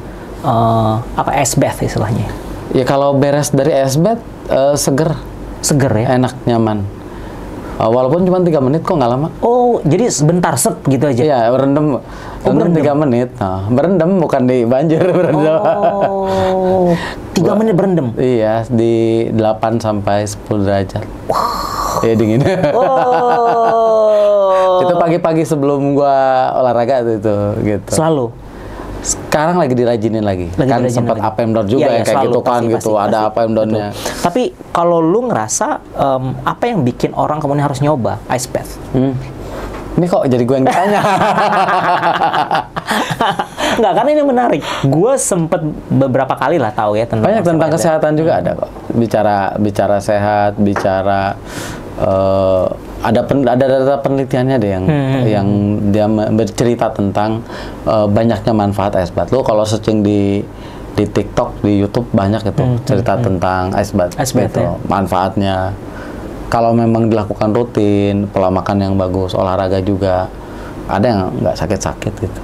ice bath istilahnya? Ya kalau beres dari ice bath seger ya, enak, nyaman. Walaupun cuma 3 menit kok, nggak lama. Oh, jadi sebentar set gitu aja? Iya, berendam. Berendam 3 menit. Nah, berendam bukan di banjir, berendam. Oh, 3 menit berendam? Iya, di 8 sampai 10 derajat. Wow. Iya, dingin. Oh. Itu pagi-pagi sebelum gua olahraga itu gitu. Selalu? Sekarang lagi dirajinin lagi. Kan sempat up and down juga ya, kayak gitu kan, gitu. Ada up and down-nya. Tapi kalau lu ngerasa apa yang bikin orang kemudian harus nyoba ice bath? Ini kok jadi gue yang ditanya? Enggak, karena ini menarik. Gue sempet beberapa kali lah tahu ya tentang banyak tentang kesehatan juga ada kok. Bicara sehat, bicara ada data penelitiannya deh yang dia bercerita tentang banyaknya manfaat ice bath. Lo kalau searching di TikTok, di YouTube banyak itu cerita tentang ice bath gitu, ya? Manfaatnya. Kalau memang dilakukan rutin, pola makan yang bagus, olahraga juga, ada yang nggak sakit-sakit gitu.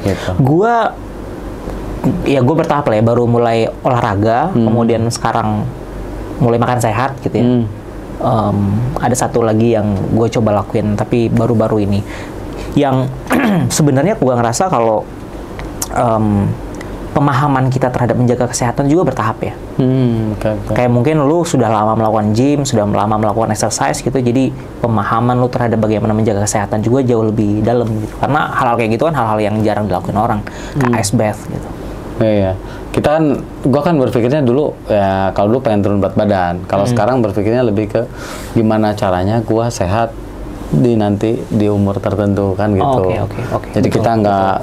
Gitu. Gue bertahap lah ya, baru mulai olahraga, kemudian sekarang mulai makan sehat gitu ya. Ada satu lagi yang gue coba lakuin, tapi baru-baru ini, yang sebenarnya gue ngerasa kalau pemahaman kita terhadap menjaga kesehatan juga bertahap ya. Kayak mungkin lu sudah lama melakukan gym, sudah lama melakukan exercise gitu, jadi pemahaman lu terhadap bagaimana menjaga kesehatan juga jauh lebih dalam gitu. Karena hal-hal kayak gitu kan hal-hal yang jarang dilakuin orang, kayak ice bath gitu. Iya, gua kan berpikirnya dulu ya, kalau dulu pengen turun berat badan, kalau sekarang berpikirnya lebih ke gimana caranya gua sehat nanti di umur tertentu kan gitu. Jadi betul, kita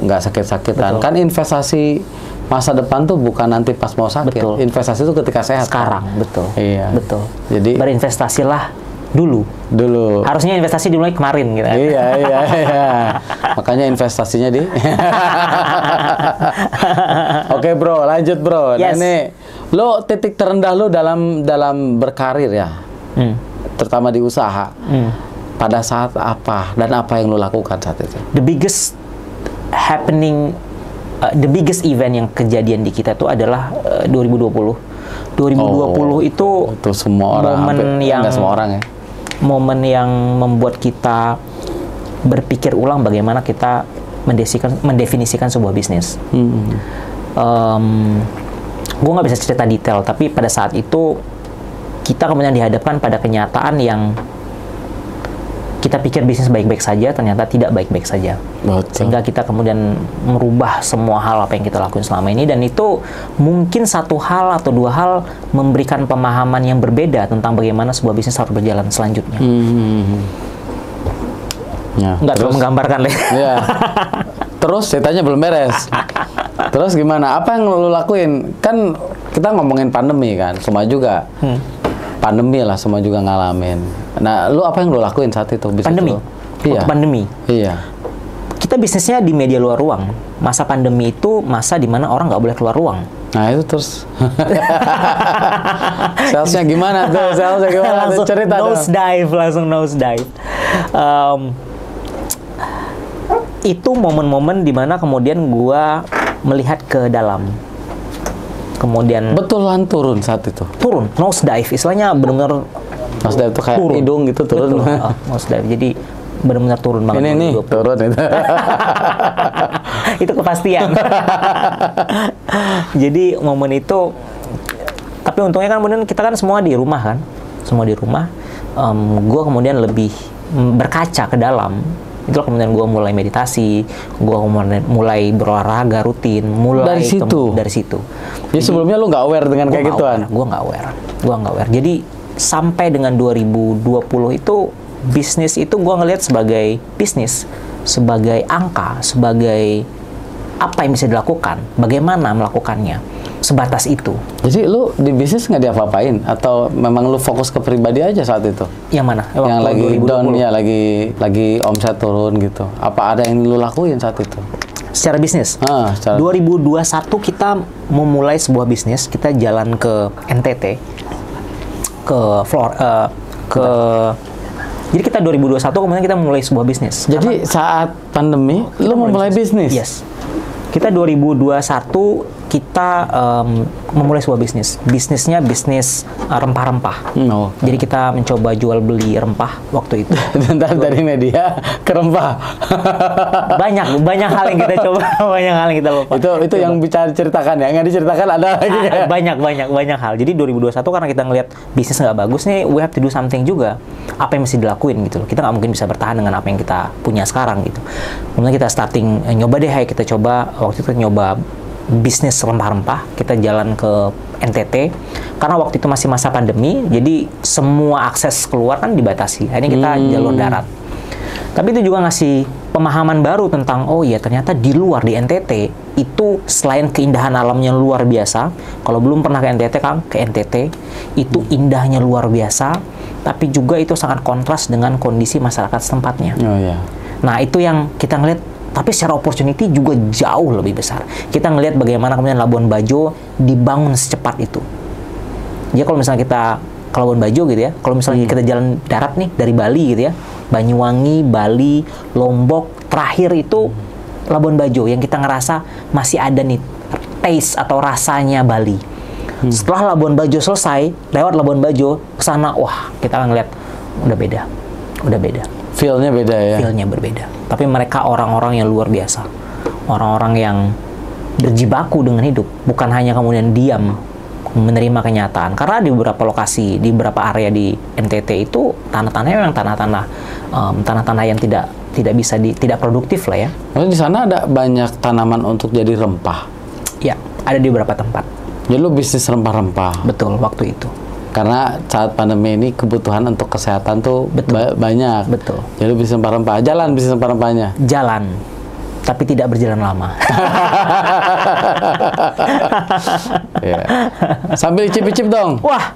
nggak sakit-sakitan. Kan investasi masa depan tuh bukan nanti pas mau sakit. Betul. Investasi itu ketika sehat. Sekarang, kan? Betul. Iya. Betul. Jadi berinvestasilah dulu. Harusnya investasi dimulai kemarin gitu. Iya. Makanya investasinya di. Oke, bro, lanjut, bro. Yes. Nah, ini lo titik terendah lo dalam berkarir ya. Terutama di usaha. Pada saat apa dan apa yang lo lakukan saat itu? The biggest happening, the biggest event yang kejadian di kita itu adalah 2020. 2020 itu semua orang, momen yang enggak semua orang ya. Momen yang membuat kita berpikir ulang bagaimana kita mendefinisikan sebuah bisnis. Gue nggak bisa cerita detail, tapi pada saat itu kita kemudian dihadapkan pada kenyataan yang kita pikir bisnis baik-baik saja, ternyata tidak baik-baik saja. Betul. Sehingga kita kemudian merubah semua hal apa yang kita lakuin selama ini, dan itu mungkin satu hal atau dua hal memberikan pemahaman yang berbeda tentang bagaimana sebuah bisnis harus berjalan selanjutnya. Ya, nggak terlalu menggambarkan deh. Ya. Terus ceritanya belum beres. Terus gimana? Apa yang lo lakuin? Kan kita ngomongin pandemi kan, semua juga. Pandemi lah, semua juga ngalamin. Nah, lu apa yang lu lakuin saat itu? Pandemi? Iya. Pandemi? Iya. Kita bisnisnya di media luar ruang. Masa pandemi itu masa dimana orang nggak boleh keluar ruang. Nah, itu terus. Salesnya gimana tuh? Salesnya gimana? Langsung cerita langsung nose dive. Itu momen-momen dimana kemudian gua melihat ke dalam. Kemudian betulan turun saat itu. Turun, nose dive, istilahnya benar-benar nose dive itu kayak turun. Hidung gitu turun. Nose dive, jadi benar-benar turun banget. Ini turun itu. Itu kepastian. Jadi momen itu, tapi untungnya kan kemudian kita kan semua di rumah kan, semua di rumah. Gue kemudian lebih berkaca ke dalam. Itulah kemudian gue mulai meditasi, gue mulai berolahraga rutin, mulai dari situ. Jadi sebelumnya lu nggak aware dengan kayak gituan? Gue nggak aware. Jadi sampai dengan 2020 itu bisnis itu gue ngelihat sebagai bisnis, sebagai angka, sebagai apa yang bisa dilakukan, bagaimana melakukannya, sebatas itu. Jadi lu di bisnis nggak diapa-apain atau memang lu fokus ke pribadi aja saat itu? Yang mana? Yang lagi 2020. down ya, lagi omset turun gitu. Apa ada yang lu lakuin saat itu? Secara bisnis? 2021 kita memulai sebuah bisnis, kita jalan ke NTT, jadi kita 2021 kemudian kita mulai sebuah bisnis. Jadi saat pandemi, lu memulai bisnis? Yes. Kita 2021 kita memulai sebuah bisnis. Bisnisnya bisnis rempah-rempah. Jadi kita mencoba jual beli rempah waktu itu. Dari media ke rempah. banyak hal yang kita coba, banyak hal yang kita lupa. Itu yang bisa diceritakan ya, nggak diceritakan ada lagi. Banyak hal. Jadi 2021 karena kita ngelihat bisnis nggak bagus nih, we have to do something juga. Apa yang mesti dilakuin gitu loh. Kita nggak mungkin bisa bertahan dengan apa yang kita punya sekarang gitu. Kemudian kita starting nyoba deh, kita coba waktu itu nyoba bisnis rempah-rempah, kita jalan ke NTT karena waktu itu masih masa pandemi, jadi semua akses keluar kan dibatasi. Akhirnya kita jalur darat. Tapi itu juga ngasih pemahaman baru tentang oh iya ternyata di luar di NTT itu selain keindahan alamnya luar biasa. Kalau belum pernah ke NTT Kang, ke NTT itu indahnya luar biasa, tapi juga itu sangat kontras dengan kondisi masyarakat setempatnya. Nah itu yang kita ngeliat. Tapi secara opportunity juga jauh lebih besar. Kita ngelihat bagaimana kemudian Labuan Bajo dibangun secepat itu. Jadi kalau misalnya kita ke Labuan Bajo gitu ya, kalau misalnya kita jalan darat nih dari Bali gitu ya, Banyuwangi, Bali, Lombok, terakhir itu Labuan Bajo yang kita ngerasa masih ada nih taste atau rasanya Bali. Setelah Labuan Bajo selesai, lewat Labuan Bajo ke sana, wah kita ngeliat udah beda. Feel-nya beda ya? Feel-nya berbeda. Tapi mereka orang-orang yang luar biasa. Orang-orang yang berjibaku dengan hidup. Bukan hanya kemudian diam menerima kenyataan. Karena di beberapa lokasi, di beberapa area di NTT itu tanah-tanahnya memang tanah-tanah yang tidak bisa tidak produktif lah ya. Di sana ada banyak tanaman untuk jadi rempah? Ya, ada di beberapa tempat. Jadi lu bisnis rempah-rempah? Betul, waktu itu. Karena saat pandemi ini kebutuhan untuk kesehatan tuh banyak. Betul. Jadi bisnis rempah-rempah. Jalan bisnis rempah-rempahnya? Jalan. Tapi tidak berjalan lama. Sambil icip-icip dong. Wah.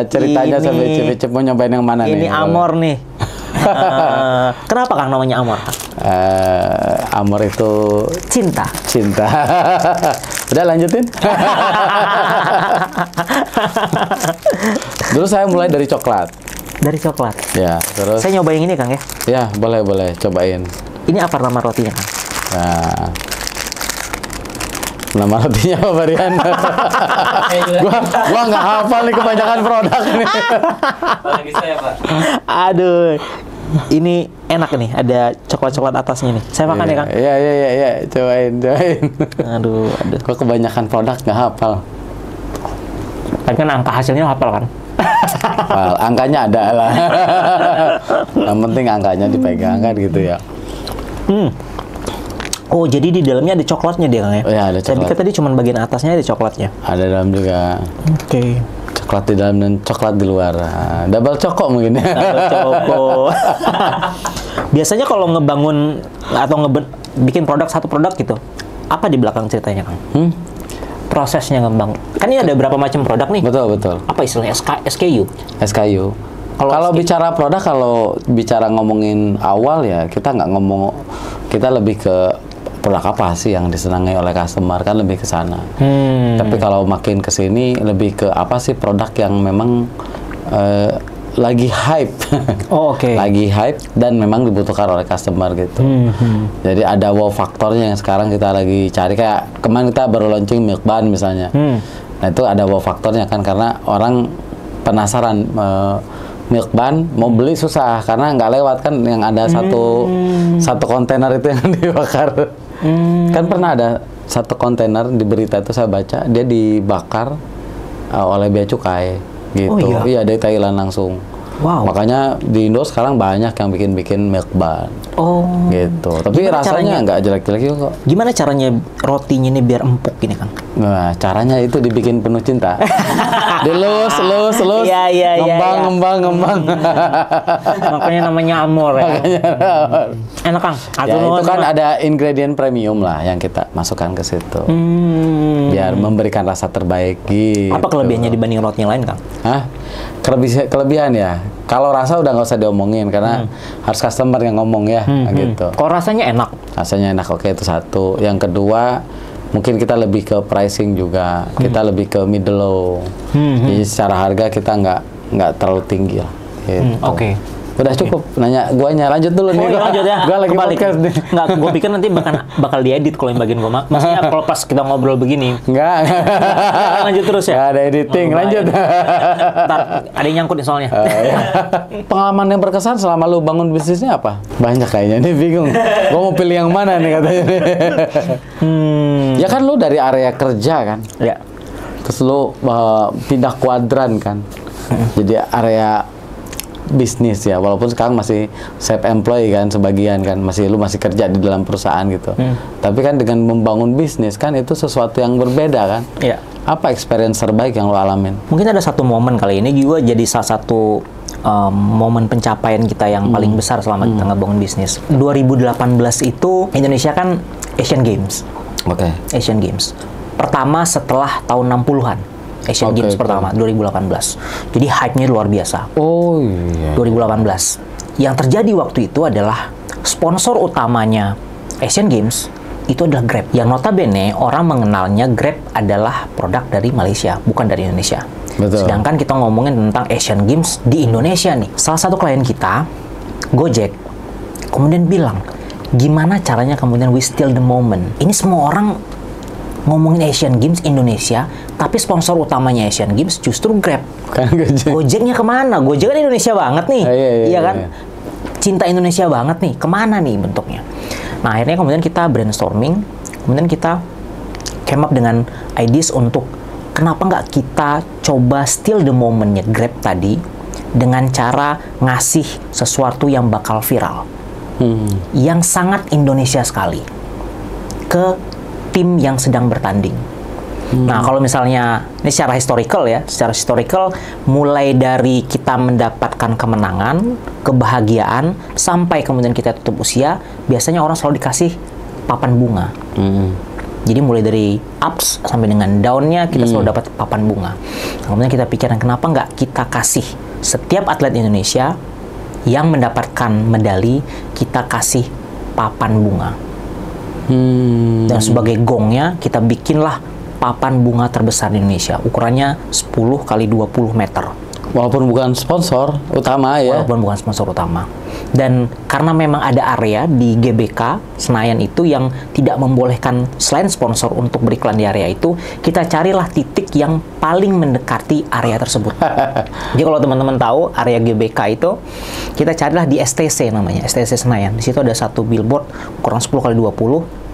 Ceritanya sambil icip-icip mau nyobain yang mana nih? Ini Amor nih. Kenapa Kang namanya Amor? Amor itu cinta. Udah lanjutin. Dulu saya mulai dari coklat. Dari coklat. Ya, terus. Saya nyoba yang ini Kang ya. Ya, boleh cobain. Ini apa nama rotinya Kang? Nah, nama rotinya apa Barian? gua nggak hafal nih kebanyakan produk nih. Bisa ya Pak? Aduh. Ini enak nih, ada coklat-coklat atasnya nih. Saya makan ya Kang? Iya, cobain. Aduh. Gua kebanyakan produk nggak hafal. Tapi kan angka hasilnya hafal kan? Angkanya ada lah. Yang penting angkanya dipegang kan gitu ya. Oh, jadi di dalamnya ada coklatnya dia Kang ya? Oh ya, ada coklat. Tadi cuma bagian atasnya ada coklatnya. Ada dalam juga. Oke. Coklat di dalam dan coklat di luar. Double coko mungkin ya. Double coko. Biasanya kalau ngebangun atau bikin satu produk gitu, apa di belakang ceritanya Kang? Prosesnya ngebangun. Kan ini ada berapa macam produk nih? Betul. Apa istilahnya? SKU? SKU. Kalau bicara produk, kalau bicara ngomongin awal ya, kita nggak ngomong, kita lebih ke produk apa sih yang disenangi oleh customer, kan lebih ke sana. Tapi kalau makin ke sini lebih ke apa sih produk yang memang lagi hype. Oh, oke. Lagi hype dan memang dibutuhkan oleh customer gitu. Jadi ada wow faktornya yang sekarang kita lagi cari, kayak kemarin kita baru launching Milk Bun misalnya. Nah itu ada wow faktornya kan, karena orang penasaran Milk Bun mau beli susah karena nggak lewat kan, yang ada satu kontainer itu yang dibakar. Kan pernah ada satu kontainer di berita itu saya baca, dia dibakar oleh bea cukai gitu. Oh, iya? Iya, dari Thailand langsung. Wow. Makanya di Indo sekarang banyak yang bikin milk bun. Oh. Gitu. Tapi Gimana rasanya caranya? nggak jelek-jelek juga kok. Gimana caranya rotinya ini biar empuk gini, Kang? Nah, caranya itu dibikin penuh cinta. Dilus. Iya, iya, iya, Ngembang. Makanya namanya amor ya. Enak, Kang. Ya, itu kan ada ingredient premium lah yang kita masukkan ke situ. Biar memberikan rasa terbaik gitu. Apa kelebihannya dibanding roti yang lain, Kang? Hah? Kelebihan ya. Kalau rasa udah nggak usah diomongin karena harus customer yang ngomong ya, gitu. Kalau rasanya enak. Rasanya enak, oke, itu satu. Yang kedua, mungkin kita lebih ke pricing juga. Kita lebih ke middle low. Jadi secara harga kita nggak terlalu tinggi lah. Gitu. Oke. Udah cukup nanya guanya, lanjut dulu nih. Oh, iya, lanjut ya. Gua lagi Kebalik. podcast nih. Nggak, gue pikir nanti bakal diedit kalau yang bagian gue. Maksudnya kalau pas kita ngobrol begini. Enggak. Lanjut terus ya. Nggak ada editing, lanjut. Ntar ada yang nyangkut nih soalnya. Iya. Pengalaman yang berkesan selama lu bangun bisnisnya apa? Banyak kayaknya, nih bingung. Gua mau pilih yang mana nih katanya nih. Ya kan lu dari area kerja kan, Ya. terus lu pindah kuadran kan, jadi area bisnis ya, walaupun sekarang masih self employed kan sebagian kan, lu masih kerja di dalam perusahaan gitu. Tapi kan dengan membangun bisnis kan itu sesuatu yang berbeda kan. Iya. Apa experience terbaik yang lu alamin? Mungkin ada satu momen kali ini juga jadi salah satu momen pencapaian kita yang paling besar selama kita ngebangun bisnis. 2018 itu Indonesia kan Asian Games. Oke. Asian Games. Pertama setelah tahun 60-an. Asian Oke, Games oke. pertama 2018. Jadi hype-nya luar biasa. Oh iya. 2018. Yang terjadi waktu itu adalah sponsor utamanya Asian Games itu adalah Grab. Yang notabene orang mengenalnya Grab adalah produk dari Malaysia, bukan dari Indonesia. Betul. Sedangkan kita ngomongin tentang Asian Games di Indonesia nih. Salah satu klien kita, Gojek, kemudian bilang, gimana caranya kemudian we steal the moment. Ini semua orang ngomongin Asian Games Indonesia, tapi sponsor utamanya Asian Games justru Grab. Kan Gojek. Gojeknya kemana? Gojek kan Indonesia banget nih, Iya kan? Cinta Indonesia banget nih, kemana nih bentuknya? Nah, akhirnya kemudian kita brainstorming, kemudian kita came up dengan ideas untuk kenapa nggak kita coba steal the momentnya Grab tadi dengan cara ngasih sesuatu yang bakal viral, yang sangat Indonesia sekali ke tim yang sedang bertanding. Nah, kalau misalnya ini secara historical ya, secara historical mulai dari kita mendapatkan kemenangan, kebahagiaan sampai kemudian kita tutup usia, biasanya orang selalu dikasih papan bunga. Jadi mulai dari ups sampai dengan down-nya kita selalu dapat papan bunga. Kemudian kita pikirkan kenapa nggak kita kasih setiap atlet Indonesia yang mendapatkan medali kita kasih papan bunga. Dan sebagai gongnya kita bikinlah papan bunga terbesar di Indonesia. Ukurannya 10 kali 20 meter. Walaupun bukan sponsor utama ya. Walaupun bukan sponsor utama. Dan karena memang ada area di GBK Senayan itu yang tidak membolehkan selain sponsor untuk beriklan di area itu, kita carilah titik yang paling mendekati area tersebut. Jadi kalau teman-teman tahu area GBK itu, kita carilah di STC namanya, STC Senayan. Di situ ada satu billboard ukuran 10 kali 20.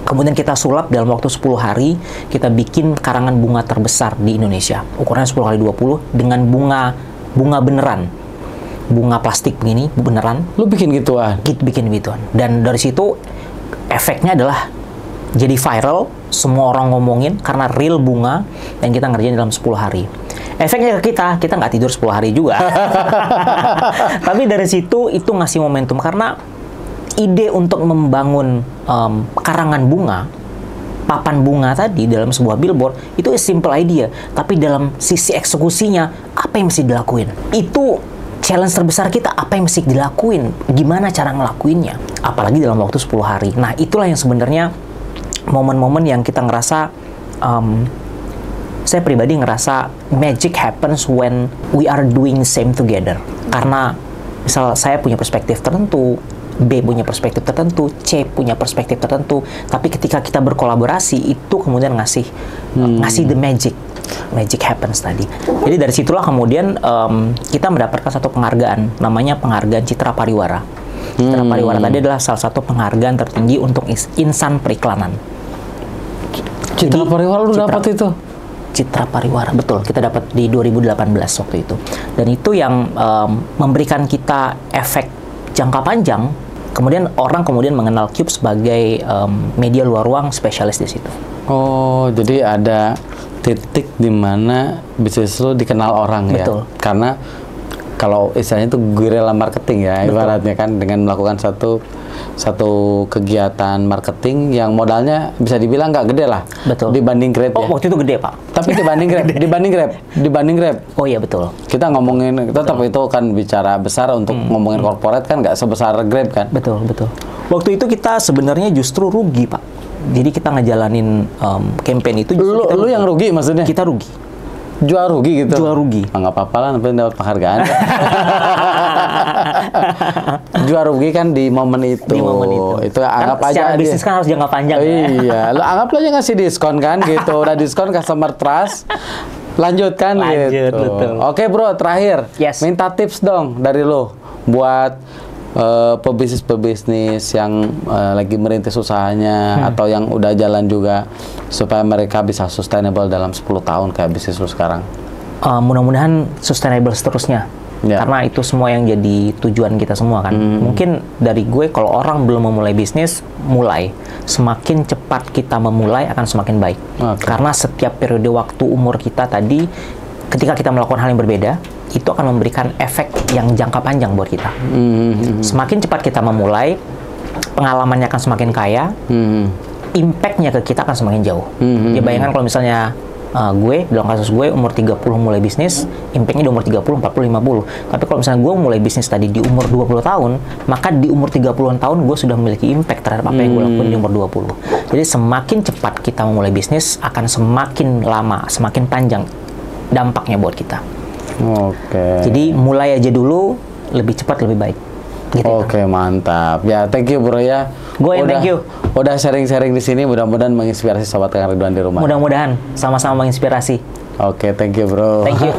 Kemudian kita sulap dalam waktu 10 hari, kita bikin karangan bunga terbesar di Indonesia. Ukurannya 10 kali 20 dengan bunga beneran. Bunga plastik begini, beneran. Lu bikin gituan? Bikin gituan. Dan dari situ efeknya adalah jadi viral, semua orang ngomongin karena real bunga, dan kita ngerjain dalam 10 hari. Efeknya ke kita nggak tidur 10 hari juga. Tapi dari situ itu ngasih momentum karena ide untuk membangun karangan bunga, papan bunga tadi dalam sebuah billboard itu simple idea, tapi dalam sisi eksekusinya apa yang mesti dilakuin? Itu challenge terbesar kita, apa yang mesti dilakuin? Gimana cara ngelakuinnya? Apalagi dalam waktu 10 hari. Nah, itulah yang sebenarnya momen-momen yang kita ngerasa saya pribadi ngerasa magic happens when we are doing same together. Karena misal saya punya perspektif tertentu, B punya perspektif tertentu, C punya perspektif tertentu, tapi ketika kita berkolaborasi itu kemudian ngasih the magic happens tadi. Jadi dari situlah kemudian kita mendapatkan satu penghargaan, namanya penghargaan Citra Pariwara. Citra Pariwara tadi adalah salah satu penghargaan tertinggi untuk insan periklanan. Citra Pariwara lu dapat itu? Citra Pariwara, betul. Kita dapat di 2018 waktu itu. Dan itu yang memberikan kita efek jangka panjang. Kemudian orang mengenal Cube sebagai media luar ruang spesialis di situ. Oh, jadi ada titik di mana bisnis lu dikenal orang. Betul. Ya? Karena kalau istilahnya itu guerrilla marketing ya, betul. ibaratnya kan dengan melakukan satu kegiatan marketing yang modalnya bisa dibilang nggak gede lah. Betul. Dibanding Grab ya. Waktu itu gede, Pak. Tapi dibanding Grab. Oh iya, betul. Kita ngomongin tetap itu kan bicara besar untuk ngomongin corporate kan nggak sebesar Grab kan. Betul. Waktu itu kita sebenarnya justru rugi, Pak. Jadi kita ngejalanin campaign itu justru lu yang rugi maksudnya? Kita rugi. Jual rugi gitu? Jual rugi. Nggak apa-apa lah, nanti dapat penghargaan. Jual rugi kan di momen itu. Di momen itu. Itu anggap kan aja. Secara bisnis kan harus jangka panjang. Iya, lu anggap aja ngasih diskon kan gitu. Udah diskon customer trust. Lanjutkan Lanjut, gitu. betul. Oke bro, terakhir. Yes. Minta tips dong dari lu buat pebisnis yang lagi merintis usahanya atau yang udah jalan juga supaya mereka bisa sustainable dalam 10 tahun kayak bisnis lu sekarang. Mudah-mudahan sustainable seterusnya. Ya. Karena itu semua yang jadi tujuan kita semua kan. Mungkin dari gue kalau orang belum memulai bisnis, mulai. Semakin cepat kita memulai akan semakin baik. Okay. Karena setiap periode waktu umur kita tadi, ketika kita melakukan hal yang berbeda, itu akan memberikan efek yang jangka panjang buat kita. Semakin cepat kita memulai, pengalamannya akan semakin kaya, impact-nya ke kita akan semakin jauh. Ya bayangkan kalau misalnya gue, dalam kasus gue, umur 30 mulai bisnis, impact-nya di umur 30, 40, 50. Tapi kalau misalnya gue mulai bisnis tadi di umur 20 tahun, maka di umur 30-an tahun gue sudah memiliki impact terhadap apa yang gue lakukan di umur 20. Jadi semakin cepat kita memulai bisnis, akan semakin lama, semakin panjang dampaknya buat kita. Oke. Jadi mulai aja dulu, lebih cepat lebih baik. Gitu. Oke, mantap. Ya, thank you bro ya. Gue yang thank you. Udah sharing-sharing di sini, mudah-mudahan menginspirasi sobat Kang Ridwan di rumah. Mudah-mudahan sama-sama menginspirasi. Oke, thank you bro. Thank you.